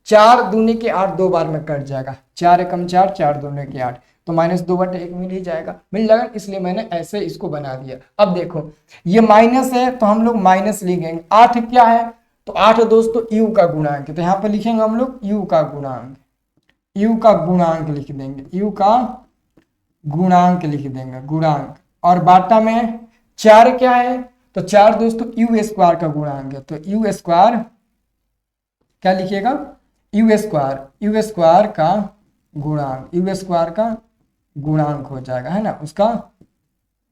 4 दूनी के 8 2 बार में कट जाएगा, 4 एकम 4, 4 दूनी के 8, तो -2/1 मिल ही जाएगा, मिल जाएगा, इसलिए मैंने ऐसे इसको बना दिया। अब देखो ये माइनस है तो हम लोग माइनस लिखेंगे। 8 क्या है, तो 8 दोस्तों u का गुणांक है, तो यहाँ पर लिखेंगे हम लोग u का गुणांक, u का गुणांक लिख देंगे, u का गुणांक लिख देंगे, गुणांक। और बाटा में 4 क्या है, तो 4 दोस्तों u स्क्वायर का गुणांक है, तो u स्क्वायर क्या लिखिएगा, u स्क्वायर का गुणांक, u स्क्वायर का गुणांक हो जाएगा, है ना, उसका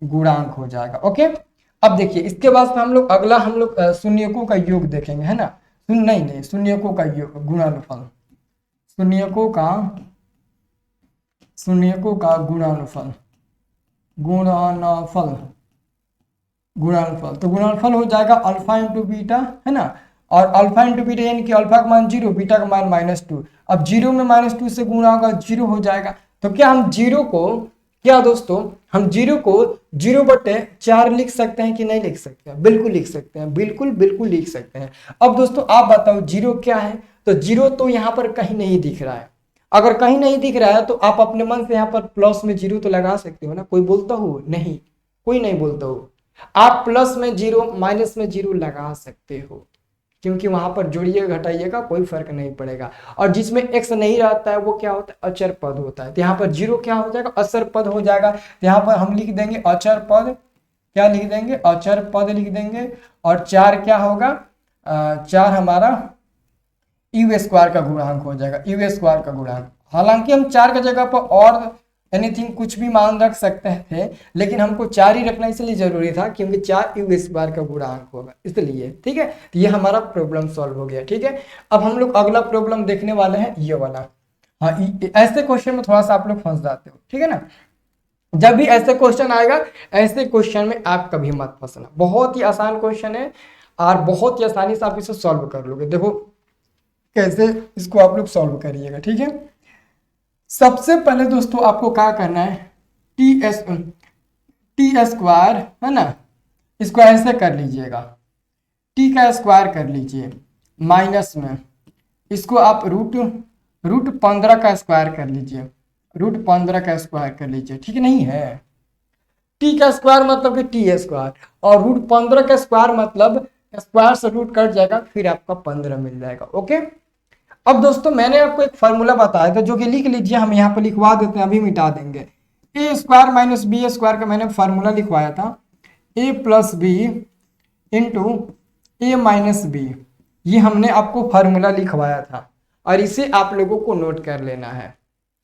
गुणांक हो जाएगा। ओके, अब देखिए इसके बाद हम लोग अगला हम लोग शून्यकों का योग देखेंगे, है ना, नहीं शून्यकों का योग, गुणनफल, शून्यकों का गुणनफल, गुणनफल तो गुणनफल हो जाएगा अल्फा इंटू बीटा, है ना, और अल्फा इंटू बीटा यानी कि अल्फा का मान 0, बीटा का मान -2। अब 0 में -2 से गुणा होगा 0 हो जाएगा। तो क्या हम 0 को, क्या दोस्तों हम 0 को 0/4 लिख सकते हैं कि नहीं लिख सकते हैं? बिल्कुल लिख सकते हैं, बिल्कुल लिख सकते हैं। अब दोस्तों आप बताओ 0 क्या है, तो 0 तो यहाँ पर कहीं नहीं दिख रहा है। अगर कहीं नहीं दिख रहा है तो आप अपने मन से यहाँ पर प्लस में 0 तो लगा सकते हो ना, कोई बोलता हो? नहीं, कोई नहीं बोलता हो। आप प्लस में 0 माइनस में 0 लगा सकते हो, क्योंकि वहां पर जोड़िएगा घटाइएगा कोई फर्क नहीं पड़ेगा। और जिसमें x नहीं रहता है वो क्या होता है, अचर पद होता है। तो यहाँ पर 0 क्या हो जाएगा, अचर पद हो जाएगा। तो यहाँ पर हम लिख देंगे अचर पद, क्या लिख देंगे, अचर पद लिख देंगे। और 4 क्या होगा, 4 हमारा u स्क्वायर का गुणांक हो जाएगा, u स्क्वायर का गुणांक। हालांकि हम 4 की जगह पर और एनीथिंग कुछ भी मान रख सकते थे, लेकिन हमको 4 ही रखना इसलिए जरूरी था क्योंकि 4 u स्क्वायर का गुणांक होगा, इसलिए। ठीक है, तो ये हमारा प्रॉब्लम सॉल्व हो गया। ठीक है, अब हम लोग अगला प्रॉब्लम देखने वाले हैं, ये वाला। हाँ, ऐसे क्वेश्चन में थोड़ा सा आप लोग फंस जाते हो, ठीक है ना। जब भी ऐसे क्वेश्चन आएगा, ऐसे क्वेश्चन में आप कभी मत फंसना। बहुत ही आसान क्वेश्चन है और बहुत ही आसानी से आप इसे सॉल्व कर लोगे। देखो कैसे इसको आप लोग सॉल्व करिएगा। ठीक है, सबसे पहले दोस्तों आपको क्या करना है, टी स्क्वायर, है ना, इसको ऐसे कर लीजिएगा, टी का स्क्वायर कर लीजिए, माइनस में इसको आप रूट 15 का स्क्वायर कर लीजिए, रूट 15 का स्क्वायर कर लीजिए। ठीक नहीं है, टी का स्क्वायर मतलब कि टी स्क्वायर, और रूट 15 का स्क्वायर मतलब स्क्वायर से रूट कट जाएगा, फिर आपका 15 मिल जाएगा। ओके, अब दोस्तों मैंने आपको एक फार्मूला बताया था जो कि लिख लीजिए, हम यहाँ पर लिखवा देते हैं, अभी मिटा देंगे। ए स्क्वायर माइनस बी स्क्वायर का मैंने फार्मूला लिखवाया था, ए प्लस बी इंटू ए माइनस बी, ये हमने आपको फार्मूला लिखवाया था और इसे आप लोगों को नोट कर लेना है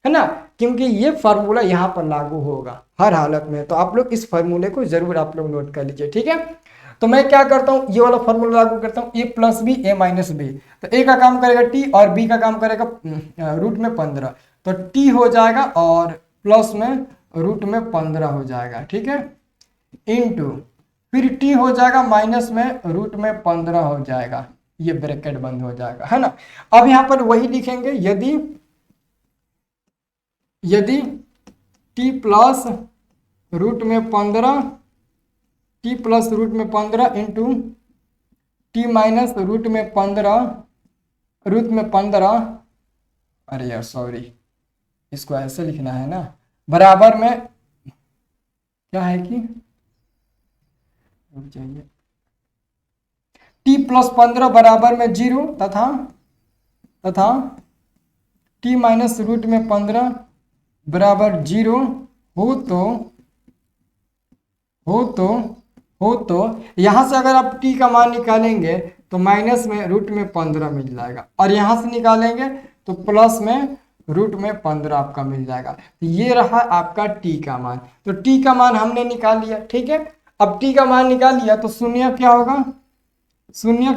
ना, क्योंकि ये फार्मूला यहाँ पर लागू होगा हर हालत में। तो आप लोग इस फार्मूले को जरूर आप लोग नोट कर लीजिए। ठीक है, तो मैं क्या करता हूँ, ये वाला फॉर्मूला लागू करता हूँ, ए प्लस बी ए माइनस बी। तो ए का काम करेगा टी और बी का काम करेगा रूट में 15, तो टी हो जाएगा और प्लस में रूट में 15 हो जाएगा। ठीक है, इनटू फिर टी हो जाएगा माइनस में रूट में 15 हो जाएगा, ये ब्रैकेट बंद हो जाएगा, है ना। अब यहाँ पर वही लिखेंगे, यदि टी प्लस रूट में 15, टी प्लस रूट में 15 इंटू टी माइनस रूट में 15, अरे यार सॉरी, इसको ऐसे लिखना है ना, बराबर में क्या है कि रुक जाइए, टी प्लस 15 बराबर में 0 तथा टी माइनस रूट में 15 बराबर 0 हो तो यहां से अगर आप टी का मान निकालेंगे तो माइनस में रूट में 15 मिल जाएगा, और यहां से निकालेंगे तो प्लस में रूट में 15 आपका मिल जाएगा। तो ये रहा आपका टी का मान। तो टी का मान हमने निकाल लिया। ठीक है, अब टी का मान निकाल लिया तो शून्य क्या होगा, शून्य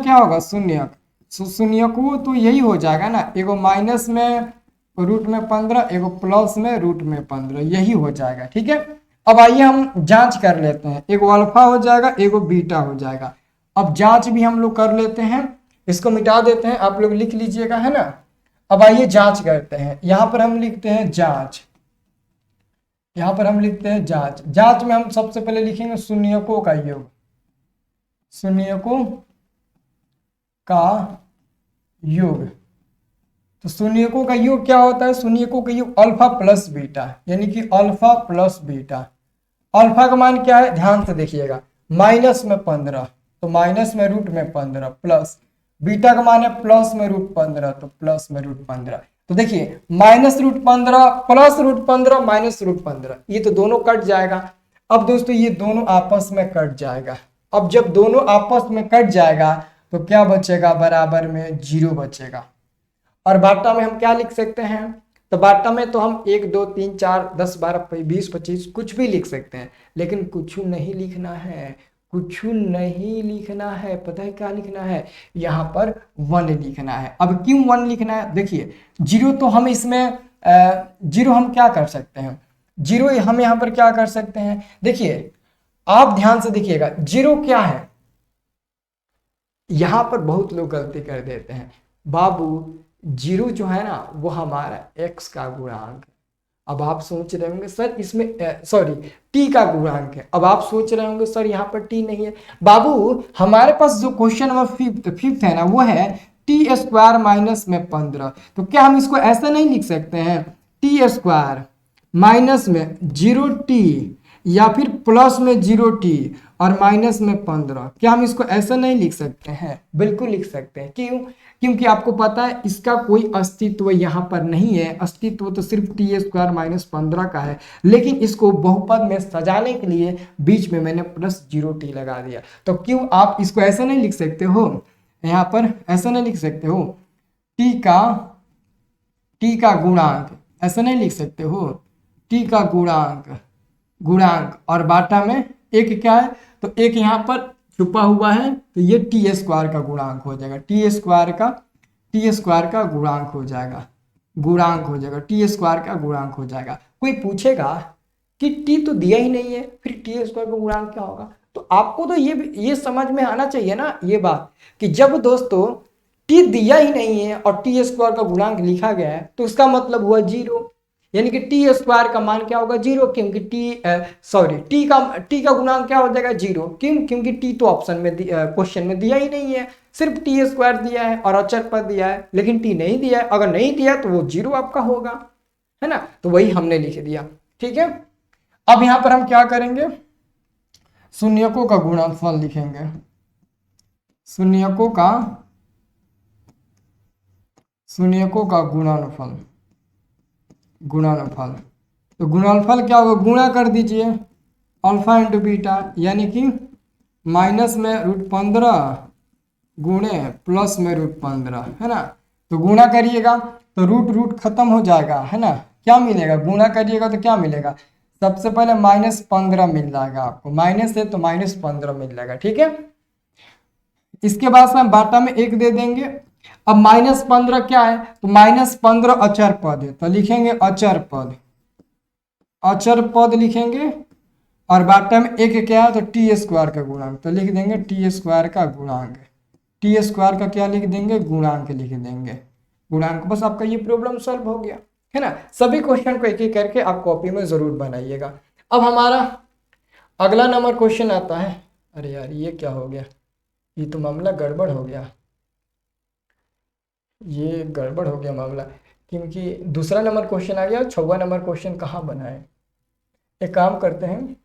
को तो यही हो जाएगा ना, एगो माइनस में रूट में 15, एगो प्लस में रूट में 15, यही हो जाएगा। ठीक है, अब आइए हम जांच कर लेते हैं, एगो अल्फा हो जाएगा एगो बीटा हो जाएगा। अब जांच भी हम लोग कर लेते हैं, इसको मिटा देते हैं, आप लोग लिख लीजिएगा, है ना। अब आइए जांच करते हैं, यहाँ पर हम लिखते हैं जांच, जांच में हम सबसे पहले लिखेंगे शून्यकों का योग, शून्यकों का योग। तो शून्यकों का योग क्या होता है? शून्यकों का योग अल्फा प्लस बीटा, यानी कि अल्फा प्लस बीटा। अल्फा का मान क्या है? ध्यान से देखिएगा, माइनस में 15, तो माइनस में रूट में 15 प्लस बीटा का मान है प्लस में रूट 15, तो प्लस में रूट 15। तो देखिए minus root 15 plus root 15 minus root 15, ये तो दोनों कट जाएगा। अब दोस्तों ये दोनों आपस में कट जाएगा। अब जब दोनों आपस में कट जाएगा तो क्या बचेगा? बराबर में 0 बचेगा। और बाटा में हम क्या लिख सकते हैं? तो बाटा में तो हम 1 2 3 4 10 12 20 25 कुछ भी लिख सकते हैं, लेकिन कुछ नहीं लिखना है, कुछ नहीं लिखना है। पता है क्या लिखना है? यहाँ पर 1 लिखना है। अब क्यों 1 लिखना है? देखिए 0 तो हम इसमें 0 हम क्या कर सकते हैं? 0 हम यहाँ पर क्या कर सकते हैं? देखिए आप ध्यान से देखिएगा, 0 क्या है? यहाँ पर बहुत लोग गलती कर देते हैं, बाबू 0 जो है ना वो हमारा x का गुणांक है। अब आप सोच रहे होंगे सर इसमें सॉरी t का गुणांक है। अब आप सोच रहे होंगे सर यहाँ पर t नहीं है। बाबू हमारे पास जो क्वेश्चन नंबर फिफ्थ है ना वो है टी स्क्वायर माइनस में 15। तो क्या हम इसको ऐसा नहीं लिख सकते हैं? टी स्क्वायर माइनस में 0t या फिर प्लस में 0t और माइनस में 15, क्या हम इसको ऐसा नहीं लिख सकते हैं? बिल्कुल लिख सकते हैं। क्यों? क्योंकि आपको पता है इसका कोई अस्तित्व यहाँ पर नहीं है, अस्तित्व तो सिर्फ टी स्क्वायर माइनस 15 का है। लेकिन इसको बहुपद में सजाने के लिए बीच में मैंने प्लस 0t लगा दिया। तो क्यों आप इसको ऐसा नहीं लिख सकते हो? यहाँ पर ऐसा नहीं लिख सकते हो टी का गुणांक, ऐसा नहीं लिख सकते हो टी का गुणांक और बाटा में एक क्या है? तो एक यहाँ पर छुपा हुआ है, तो ये टी स्क्वायर का गुणांक हो जाएगा, टी स्क्वायर का गुणांक हो जाएगा, टी स्क्वायर का गुणांक हो जाएगा। कोई पूछेगा कि टी तो दिया ही नहीं है, फिर टी स्क्वायर का गुणांक क्या होगा? तो आपको तो ये समझ में आना चाहिए ना ये बात कि जब दोस्तों टी दिया ही नहीं है और टी स्क्वायर का गुणांक लिखा गया है तो इसका मतलब हुआ 0, यानी कि टी स्क्वायर का मान क्या होगा? 0, क्योंकि टी का गुणांक क्या हो जाएगा? 0। क्यों? क्योंकि टी तो ऑप्शन में क्वेश्चन में दिया ही नहीं है, सिर्फ टी स्क्वायर दिया है और अचर पद दिया है, लेकिन टी नहीं दिया है। अगर नहीं दिया तो वो 0 आपका होगा, है ना? तो वही हमने लिख दिया। ठीक है, अब यहां पर हम क्या करेंगे? शून्यकों का गुणनफल लिखेंगे, शून्यकों का गुणनफल। तो गुणनफल क्या होगा? गुणा कर दीजिए अल्फा इंटू बीटा, यानी कि माइनस में रूट 15 गुणे प्लस में रूट 15, है ना? तो गुणा करिएगा तो रूट खत्म हो जाएगा, है ना? क्या मिलेगा? गुणा करिएगा तो क्या मिलेगा? सबसे पहले -15 मिल जाएगा आपको, माइनस है तो -15 मिल जाएगा। ठीक है, इसके बाद में बाटा में 1 दे देंगे। अब -15 क्या है? तो -15 अचर पद है, तो लिखेंगे अचर पद लिखेंगे। और बाटा में 1 क्या है? तो टी स्क्वायर का गुणांक, तो लिख देंगे टी स्क्वायर का गुणांक, टी स्क्वायर का क्या लिख देंगे? गुणांक लिख देंगे, गुणांक। बस आपका ये प्रॉब्लम सॉल्व हो गया, है ना? सभी क्वेश्चन को एक एक करके आप कॉपी में जरूर बनाइएगा। अब हमारा अगला नंबर क्वेश्चन आता है। अरे यार ये क्या हो गया? ये तो मामला गड़बड़ हो गया, ये गड़बड़ हो गया मामला, क्योंकि दूसरा नंबर क्वेश्चन आ गया। 6वां नंबर क्वेश्चन कहाँ बनाए? एक काम करते हैं,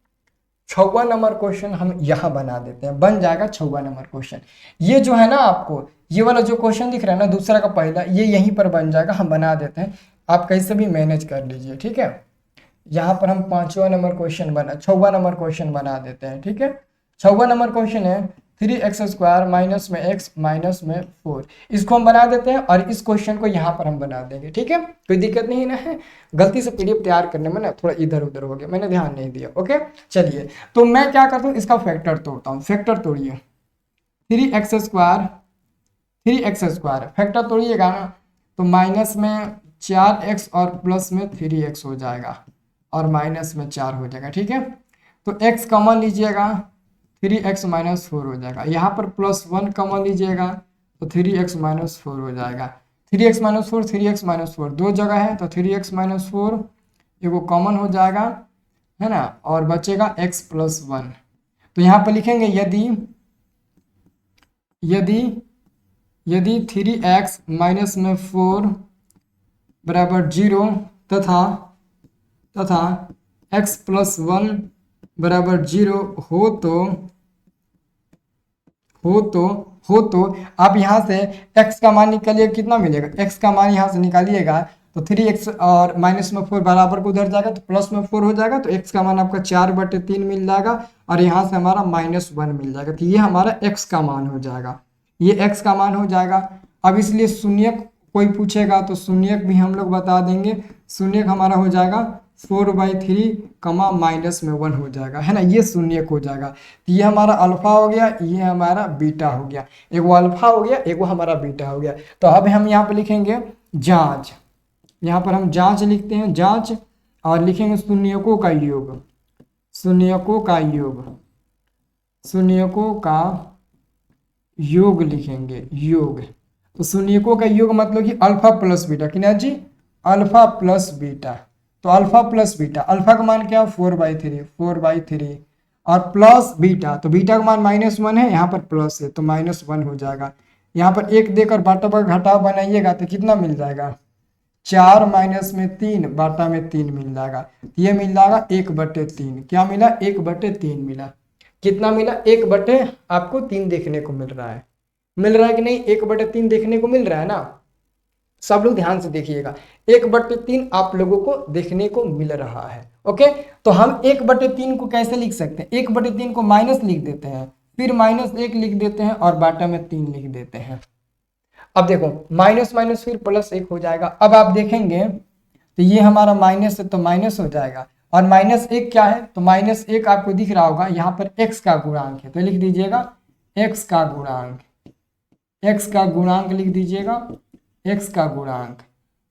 6वां नंबर क्वेश्चन हम यहाँ बना देते हैं, बन जाएगा 6वां नंबर क्वेश्चन। ये जो है ना आपको ये वाला जो क्वेश्चन दिख रहा है ना, दूसरा का पहला, ये यहीं पर बन जाएगा, हम बना देते हैं। आप कैसे भी मैनेज कर लीजिए। ठीक है, यहाँ पर हम 6वां नंबर क्वेश्चन बना देते हैं। ठीक है, 6वां नंबर क्वेश्चन है 3x स्क्वायर माइनस में x माइनस में 4। इसको हम बना देते हैं और इस क्वेश्चन को यहाँ पर हम बना देंगे। ठीक है, कोई दिक्कत नहीं ना है? गलती से पीडीएफ तैयार करने में ना थोड़ा इधर उधर हो गया, मैंने ध्यान नहीं दिया। ओके चलिए, तो मैं क्या करता हूँ, इसका फैक्टर तोड़ता हूँ। फैक्टर तोड़िए, 3x स्क्वायर फैक्टर तोड़िएगा ना, तो माइनस में 4x और प्लस में 3x हो जाएगा और माइनस में 4 हो जाएगा। ठीक है, तो x कॉमन लीजिएगा, 3x माइनस 4 हो जाएगा। यहाँ पर +1 कॉमन लीजिएगा तो 3x माइनस 4 हो जाएगा। 3x माइनस 4 3x माइनस 4 दो जगह है, तो 3x माइनस 4 एगो कॉमन हो जाएगा, है ना? और बचेगा x प्लस 1। तो यहाँ पर लिखेंगे यदि 3x माइनस में 4 बराबर 0 तथा तथा x प्लस 1 बराबर 0 हो तो आप यहाँ से x का मान निकालिए, कितना मिलेगा, x का मान यहाँ से निकालिएगा तो 3x और माइनस में 4 बराबर को उधर जाएगा तो प्लस में 4 हो जाएगा, तो x का मान आपका 4/3 मिल जाएगा और यहाँ से हमारा -1 मिल जाएगा। तो ये हमारा x का मान हो जाएगा, ये x का मान हो जाएगा। अब इसलिए शून्यक कोई पूछेगा तो शून्यक भी हम लोग बता देंगे। शून्यक हमारा हो जाएगा 4/3 कमा -1 हो जाएगा, है ना, ये शून्यक हो जाएगा। तो ये हमारा अल्फा हो गया, ये हमारा बीटा हो गया, एक वो अल्फा हो गया, एक वो हमारा बीटा हो गया। तो अब हम यहाँ पे लिखेंगे जांच, यहाँ पर हम जांच लिखते हैं, जांच, और लिखेंगे शून्यकों का योग, शून्यकों का योग, शून्यकों का योग लिखेंगे, योग। तो शून्यकों का योग मतलब कि अल्फा प्लस बीटा, कितना जी, अल्फा प्लस बीटा। तो अल्फा प्लस बीटा, अल्फा का मान क्या है 4/3 और प्लस बीटा, तो बीटा का मान -1 है, यहाँ पर प्लस है तो -1 हो जाएगा। यहाँ पर एक देकर बाटा पर घटाव बनाइएगा तो कितना मिल जाएगा, 4 माइनस में 3 बाटा में 3 मिल जाएगा, ये मिल जाएगा 1/3। क्या मिला, 1/3 मिला। कितना मिला, 1/, आपको 3 देखने को मिल रहा है, मिल रहा है कि नहीं, 1/3 देखने को मिल रहा है ना। सब लोग ध्यान से देखिएगा, 1/3 आप लोगों को देखने को मिल रहा है। ओके, तो हम 1/3 को कैसे लिख सकते हैं, 1/3 को माइनस लिख देते हैं, फिर -1 लिख देते हैं और बाटा में 3 लिख देते हैं। अब देखो माइनस माइनस फिर +1 हो जाएगा। अब आप देखेंगे तो ये हमारा माइनस है तो माइनस हो जाएगा, और -1 क्या है, तो -1 आपको दिख रहा होगा, यहाँ पर x का गुणांक है तो लिख दीजिएगा x का गुणांक, x का गुणांक लिख दीजिएगा, x का गुणांक,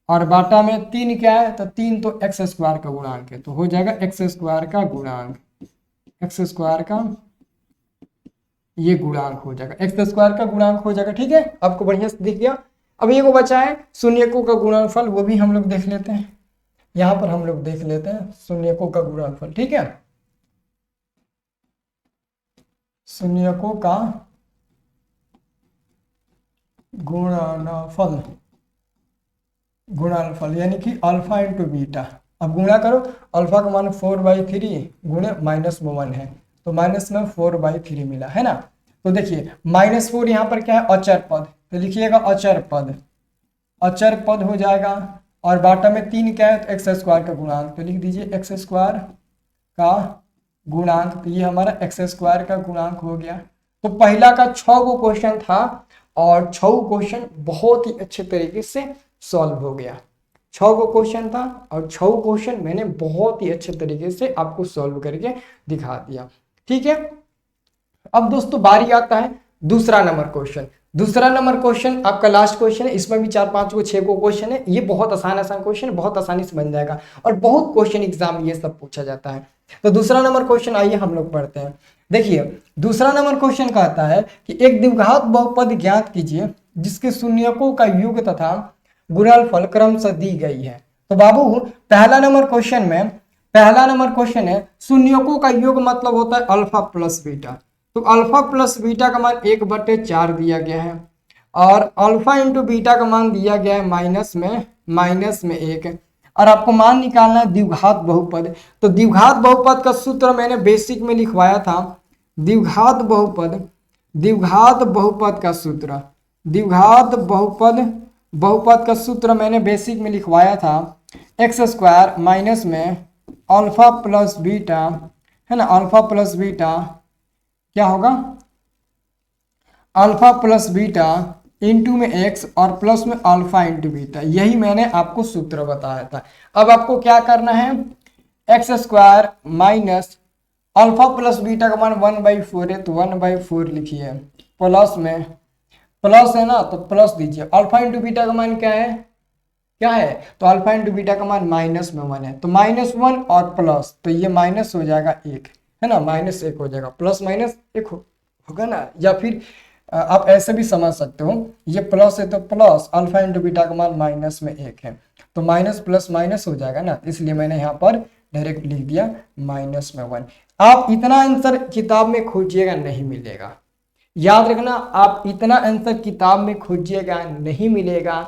और बाटा में 3 क्या है, तो 3 तो x² का गुणांक है, तो हो जाएगा x² का गुणांक, x² का ये गुणांक हो जाएगा, x² का गुणांक हो जाएगा। ठीक है, आपको बढ़िया से दिख गया। अब ये को बचा है शून्यकों का गुणनफल, वो भी हम लोग देख लेते हैं, यहाँ पर हम लोग देख लेते हैं शून्यकों का गुणनफल। ठीक है, शून्यकों का गुणनफल, गुणनफल यानी कि अल्फा इंटू बीटा। अब गुणा करो, अल्फा का मान 4/3 गुणे -1 है तो -4/3 मिला, है ना। तो देखिए -4 यहाँ पर क्या है, अचर पद, तो लिखिएगा अचर पद, अचर पद हो जाएगा, और बाटा में 3 क्या है, तो x² का गुणांक, तो लिख दीजिए x² का गुणांक, तो ये हमारा x² का गुणांक हो गया। तो पहला का 6 गो क्वेश्चन था और 6 क्वेश्चन बहुत ही अच्छे तरीके से सॉल्व हो गया। 6 गो क्वेश्चन था और 6 क्वेश्चन मैंने बहुत ही अच्छे तरीके से आपको सॉल्व करके दिखा दिया। ठीक है, अब दोस्तों बारी आता है दूसरा नंबर क्वेश्चन। दूसरा नंबर क्वेश्चन आपका लास्ट क्वेश्चन है, इसमें भी 4-5 को 6 को क्वेश्चन है। ये बहुत आसान क्वेश्चन, बहुत आसानी से बन जाएगा और बहुत क्वेश्चन एग्जाम ये सब पूछा जाता है। तो दूसरा नंबर क्वेश्चन आइए हम लोग पढ़ते हैं। देखिए दूसरा नंबर क्वेश्चन कहता है कि एक द्विघात बहुपद ज्ञात कीजिए जिसके शून्यकों का योग तथा गुणनफल क्रमशः दी गई है। तो बाबू पहला नंबर क्वेश्चन है शून्यकों का योग मतलब होता है अल्फा प्लस बीटा। तो अल्फा प्लस बीटा का मान 1/4 दिया गया है और अल्फा इंटू बीटा का मान दिया गया है माइनस में 1, और आपको मान निकालना है द्विघात बहुपद। तो द्विघात बहुपद का सूत्र मैंने बेसिक में लिखवाया था, द्विघात बहुपद का सूत्र मैंने बेसिक में लिखवाया था, x² माइनस में अल्फा प्लस बीटा, है ना, अल्फा प्लस बीटा क्या होगा, अल्फा प्लस बीटा इंटू में x और प्लस में अल्फा इंटू बीटा, यही मैंने आपको सूत्र बताया था। अब आपको क्या करना है, x² minus alpha plus beta का मान 1/4 है तो 1/4 लिखिए, प्लस में प्लस है ना तो प्लस दीजिए, अल्फा इंटू बीटा का मान क्या है, तो अल्फा इंटू बीटा का मान -1 है, तो -1 और प्लस, तो ये माइनस हो जाएगा 1, है ना, -1 हो जाएगा, प्लस माइनस 1 होगा ना, या फिर आप ऐसे भी समझ सकते हो, ये प्लस है तो प्लस, अल्फा इंटू बीटा का मान -1 है तो माइनस प्लस माइनस हो जाएगा ना, इसलिए मैंने यहाँ पर डायरेक्ट लिख दिया -1। आप इतना आंसर किताब में खोजिएगा नहीं मिलेगा, याद रखना, आप इतना आंसर किताब में खोजिएगा नहीं मिलेगा।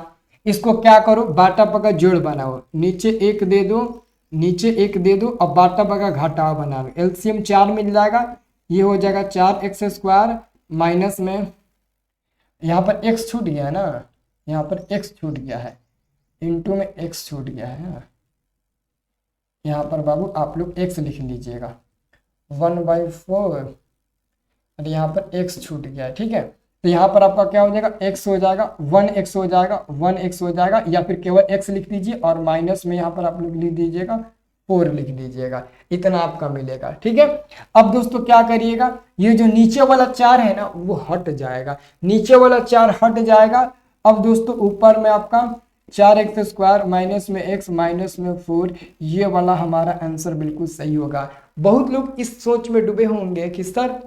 इसको क्या करो, बाटा बगा जोड़ बनाओ, नीचे एक दे दो, नीचे एक दे दो, अब बाटा बगा घटाओ बना लो, एलसीएम 4 मिल जाएगा, ये हो जाएगा 4x² माइनस में यहाँ पर x छूट गया है ना, यहाँ पर x छूट गया है, इंटू में x छूट गया है ना, यहाँ पर बाबू आप लोग x लिख लीजिएगा 1/4 और यहाँ पर x छूट गया है, ठीक है। तो यहाँ पर आपका क्या हो जाएगा, x हो जाएगा 1x हो जाएगा 1x हो जाएगा, या फिर केवल x लिख दीजिए और माइनस में यहाँ पर आप लोग लिख दीजिएगा 4 लिख दीजिएगा, इतना आपका मिलेगा, ठीक है। अब दोस्तों क्या करिएगा, ये जो नीचे वाला 4 है ना वो हट जाएगा, नीचे वाला 4 हट जाएगा। अब दोस्तों ऊपर में आपका 4x² माइनस में x माइनस में 4, ये वाला हमारा आंसर बिल्कुल सही होगा। बहुत लोग इस सोच में डूबे होंगे कि सर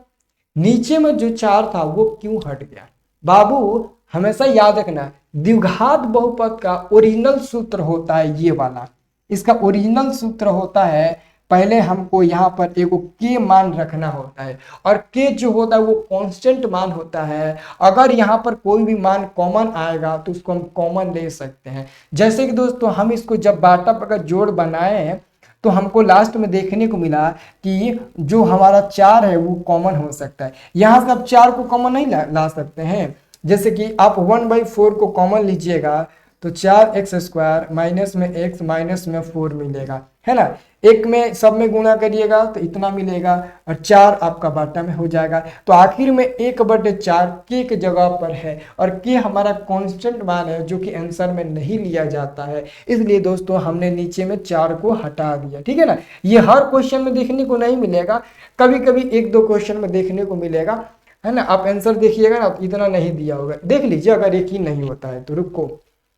नीचे में जो 4 था वो क्यों हट गया। बाबू हमेशा याद रखना, द्विघात बहुपद का ओरिजिनल सूत्र होता है ये वाला, इसका ओरिजिनल सूत्र होता है, पहले हमको यहाँ पर एगो के मान रखना होता है, और के जो होता है वो कांस्टेंट मान होता है। अगर यहाँ पर कोई भी मान कॉमन आएगा तो उसको हम कॉमन ले सकते हैं। जैसे कि दोस्तों हम इसको जब बाटा बगा जोड़ बनाए तो हमको लास्ट में देखने को मिला कि जो हमारा 4 है वो कॉमन हो सकता है। यहाँ से आप 4 को कॉमन नहीं ला सकते हैं, जैसे कि आप 1/4 को कॉमन लीजिएगा तो 4x² माइनस में x माइनस में 4 मिलेगा, है ना। एक में सब में गुणा करिएगा तो इतना मिलेगा और 4 आपका बाटा में हो जाएगा। तो आखिर में 1/4 के की जगह पर है, और के हमारा कांस्टेंट मान है जो कि आंसर में नहीं लिया जाता है, इसलिए दोस्तों हमने नीचे में 4 को हटा दिया, ठीक है ना। ये हर क्वेश्चन में देखने को नहीं मिलेगा, कभी कभी 1-2 क्वेश्चन में देखने को मिलेगा, है ना। आप आंसर देखिएगा ना, इतना नहीं दिया होगा, देख लीजिए अगर यकीन नहीं होता है तो रुको,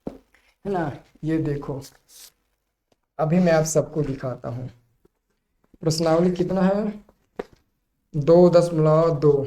है ना। ये देखो अभी मैं आप सबको दिखाता हूँ, प्रश्नावली कितना है 2.2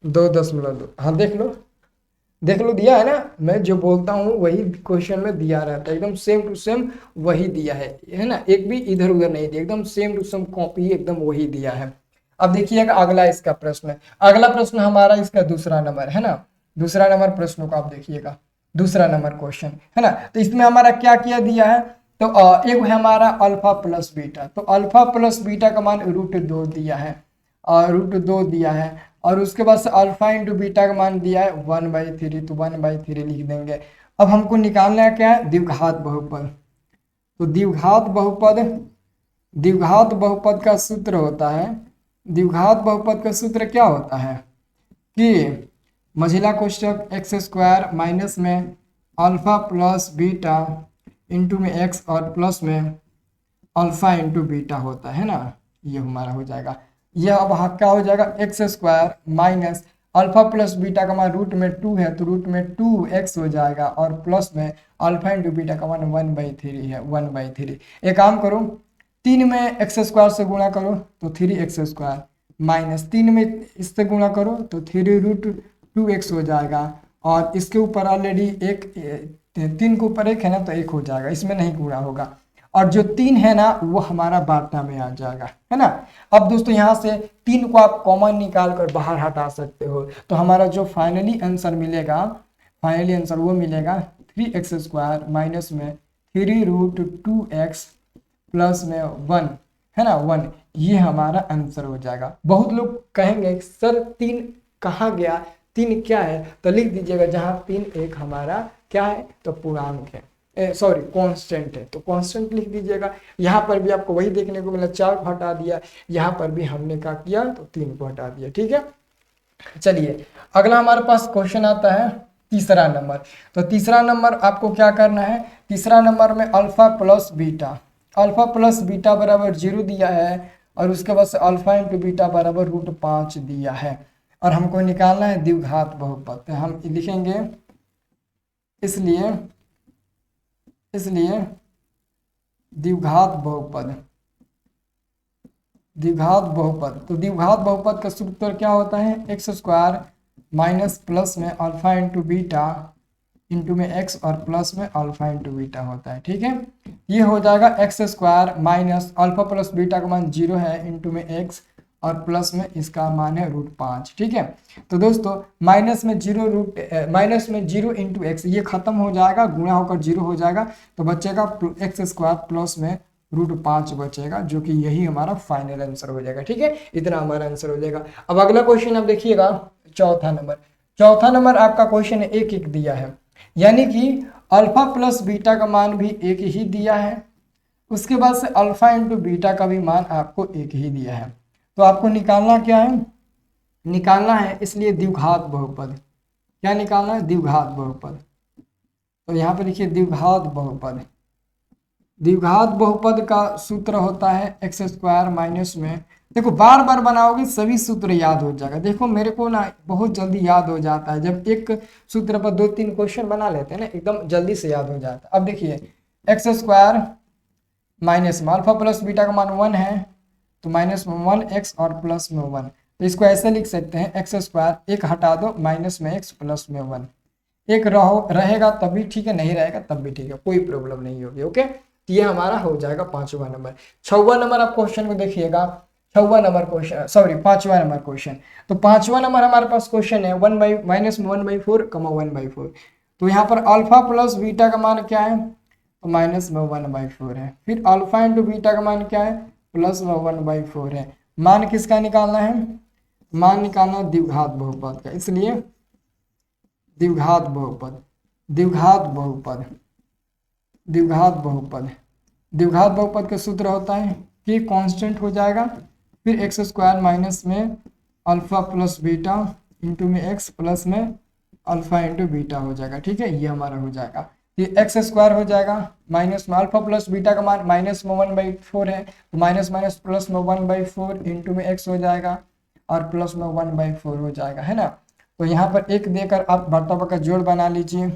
2.2, हाँ देख लो दिया है ना। मैं जो बोलता हूँ वही क्वेश्चन में दिया रहता है, एकदम सेम टू सेम वही दिया है ना, एक भी इधर उधर नहीं दिया, एकदम सेम टू सेम कॉपी एकदम वही दिया है। अब देखिएगा अगला इसका प्रश्न, अगला प्रश्न हमारा इसका दूसरा नंबर है ना, दूसरा नंबर प्रश्नों को आप देखिएगा, दूसरा नंबर क्वेश्चन है ना। तो इसमें हमारा क्या किया दिया है, तो एक है हमारा अल्फा प्लस बीटा, तो अल्फा प्लस बीटा का मान √2 दिया है, और √2 दिया है, और उसके बाद से अल्फा इंटू बीटा का मान दिया है 1/3, तो 1/3 लिख देंगे। अब हमको निकालना है क्या है, द्विघात बहुपद। तो द्विघात बहुपद का सूत्र होता है, द्विघात बहुपद का सूत्र क्या होता है कि मझिला कोष्टक x² माइनस में अल्फा प्लस बीटा इंटू में x और प्लस में अल्फा इंटू बीटा होता है ना, ये हमारा हो जाएगा। यह अब क्या हो जाएगा, x² minus alpha plus beta का मान रूट में 2 है तो रूट में 2x हो जाएगा, और प्लस में अल्फा इंटू बीटा का मान 1/3 है, 1/3। एक काम करो, 3 में x² से गुणा करो तो 3x² माइनस 3 में इससे गुणा करो तो 3√2x हो जाएगा, और इसके ऊपर ऑलरेडी 3 के ऊपर 1 है ना तो 1 हो जाएगा, इसमें नहीं गुणा होगा, और जो 3 है ना वो हमारा बाटा में आ जाएगा, है ना। अब दोस्तों यहाँ से 3 को आप कॉमन निकाल कर बाहर हटा सकते हो, तो हमारा जो फाइनली आंसर मिलेगा, फाइनली आंसर वो मिलेगा 3x² माइनस में 3√2x प्लस में 1, है ना 1, ये हमारा आंसर हो जाएगा। बहुत लोग कहेंगे सर 3 कहाँ गया, 3 क्या है, तो लिख दीजिएगा जहाँ 3 एक हमारा क्या है तो पूर्णांक है, सॉरी कांस्टेंट है, तो कांस्टेंट लिख दीजिएगा। यहाँ पर भी आपको वही देखने को मिला, 4 को हटा दिया, यहाँ पर भी हमने क्या किया तो 3 को हटा दिया, ठीक है। चलिए अगला हमारे पास क्वेश्चन आता है तीसरा नंबर। तो तीसरा नंबर आपको क्या करना है, तीसरा नंबर में अल्फा प्लस बीटा बराबर 0 दिया है, और उसके बाद से अल्फा इंटू बीटा बराबर √5 दिया है, और हमको निकालना है द्विघात बहुपद। तो हम लिखेंगे इसलिए द्विघात बहुपद, तो द्विघात बहुपद का सूत्र क्या होता है, x² माइनस प्लस में अल्फा इंटू बीटा इंटू में x और प्लस में अल्फा इंटू बीटा होता है, ठीक है। ये हो जाएगा x² minus alpha plus beta का मान 0 है इंटू में x और प्लस में इसका मान है √5। ठीक है, तो दोस्तों माइनस में 0 इंटू एक्स ये खत्म हो जाएगा, गुणा होकर 0 हो जाएगा, तो बचेगा x² प्लस में √5 बचेगा, जो कि यही हमारा फाइनल आंसर हो जाएगा। ठीक है, इतना हमारा आंसर हो जाएगा। अब अगला क्वेश्चन आप देखिएगा, चौथा नंबर आपका क्वेश्चन है 1 दिया है, यानी कि अल्फा प्लस बीटा का मान भी 1 ही दिया है, उसके बाद से अल्फा इंटू बीटा का भी मान आपको 1 ही दिया है। तो आपको निकालना क्या है, निकालना है इसलिए द्विघात बहुपद। क्या निकालना है, द्विघात बहुपद। तो यहाँ पर लिखिए द्विघात बहुपद। द्विघात बहुपद का सूत्र होता है x² माइनस में, देखो बार बार बनाओगे सभी सूत्र याद हो जाएगा। देखो मेरे को ना बहुत जल्दी याद हो जाता है, जब एक सूत्र पर 2-3 क्वेश्चन बना लेते हैं ना, एकदम जल्दी से याद हो जाता है। अब देखिए x² माइनस में अल्फा प्लस बीटा का मान 1 है, तो माइनस में 1x और प्लस में 1, तो इसको ऐसे लिख सकते हैं x², एक हटा दो, माइनस में x प्लस में 1। एक रहेगा तब भी ठीक है, नहीं रहेगा तब भी ठीक है, कोई प्रॉब्लम नहीं होगी। ओके, तो ये हमारा हो जाएगा 5वां नंबर। 6वां नंबर आप क्वेश्चन को देखिएगा, 6वां नंबर क्वेश्चन, सॉरी 5वां नंबर क्वेश्चन। तो 5वां नंबर हमारे पास क्वेश्चन है माइनस 1/4, 1/4। तो यहाँ पर अल्फा प्लस बीटा का मान क्या है, तो माइनस में 1/4 है। फिर अल्फा इंटू बीटा का मान क्या है, प्लस में 1/4 है। मान किसका निकालना है, मान निकालना द्विघात बहुपद का, इसलिए द्विघात बहुपद, द्विघात बहुपद, द्विघात बहुपद। द्विघात बहुपद का सूत्र होता है कि कांस्टेंट हो जाएगा, फिर x² माइनस में अल्फा प्लस बीटा इंटू में x प्लस में अल्फा इंटू बीटा हो जाएगा। ठीक है, ये हमारा हो जाएगा। ये x² हो जाएगा, माइनस में अल्फा प्लस बीटा का मान माइनस में 1/4 है, तो माइनस माइनस प्लस में 1/4 इंटू में x हो जाएगा और प्लस में 1/4 हो जाएगा, है ना। तो यहाँ पर 1 देकर आप बटा का जोड़ बना लीजिए,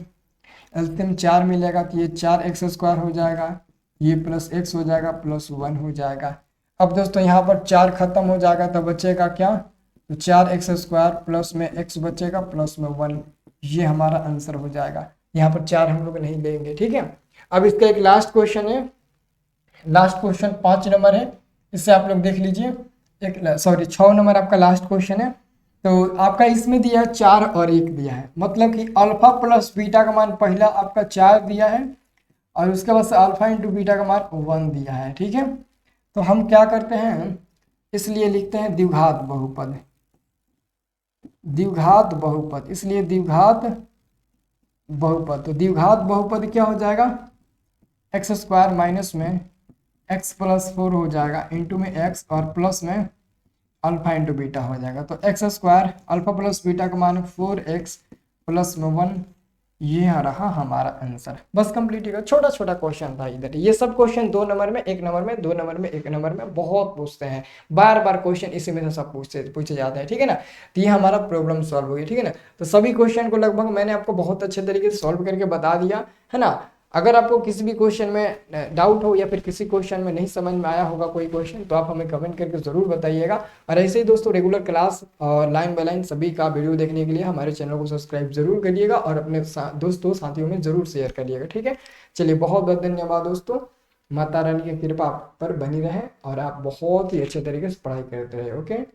एलसीएम 4 मिलेगा, तो ये 4x² हो जाएगा, ये प्लस x हो जाएगा, प्लस 1 हो जाएगा। अब दोस्तों यहाँ पर 4 खत्म हो जाएगा, तो बचेगा क्या, तो 4x² प्लस में x बचेगा, प्लस में 1, ये हमारा आंसर हो जाएगा। यहाँ पर 4 हम लोग नहीं लेंगे। ठीक है, अब इसका एक लास्ट क्वेश्चन है, लास्ट क्वेश्चन 5 नंबर है, इससे आप लोग देख लीजिए। 6 नंबर आपका लास्ट क्वेश्चन है। तो आपका इसमें दिया है 4 और 1 दिया है, मतलब कि अल्फा प्लस बीटा का मान पहला आपका 4 दिया है और उसके बाद से अल्फा इंटू बीटा का मान 1 दिया है। ठीक है, तो हम क्या करते हैं, इसलिए लिखते हैं द्विघात बहुपद, द्विघात बहुपद, इसलिए द्विघात बहुपद। तो द्विघात बहुपद क्या हो जाएगा, x² माइनस में x प्लस 4 हो जाएगा इंटू में x और प्लस में अल्फा इंटू बीटा हो जाएगा। तो x² अल्फा प्लस बीटा का मान 4x प्लस में 1, ये रहा हमारा आंसर। बस कंप्लीट है, छोटा छोटा क्वेश्चन था इधर। ये सब क्वेश्चन 2 नंबर में, 1 नंबर में, 2 नंबर में, 1 नंबर में बहुत पूछते हैं, बार बार क्वेश्चन इसी में से सब पूछे जाते हैं। ठीक है ना, तो ये हमारा प्रॉब्लम सॉल्व हो गया। ठीक है ना, तो सभी क्वेश्चन को लगभग मैंने आपको बहुत अच्छे तरीके से सॉल्व करके बता दिया है ना। अगर आपको किसी भी क्वेश्चन में डाउट हो या फिर किसी क्वेश्चन में नहीं समझ में आया होगा कोई क्वेश्चन, तो आप हमें कमेंट करके ज़रूर बताइएगा। और ऐसे ही दोस्तों रेगुलर क्लास और लाइन बाय लाइन सभी का वीडियो देखने के लिए हमारे चैनल को सब्सक्राइब जरूर करिएगा और अपने दोस्तों साथियों में ज़रूर शेयर करिएगा। ठीक है, चलिए बहुत बहुत धन्यवाद दोस्तों। माता रानी की कृपा आप पर बनी रहे और आप बहुत ही अच्छे तरीके से पढ़ाई करते रहे। ओके।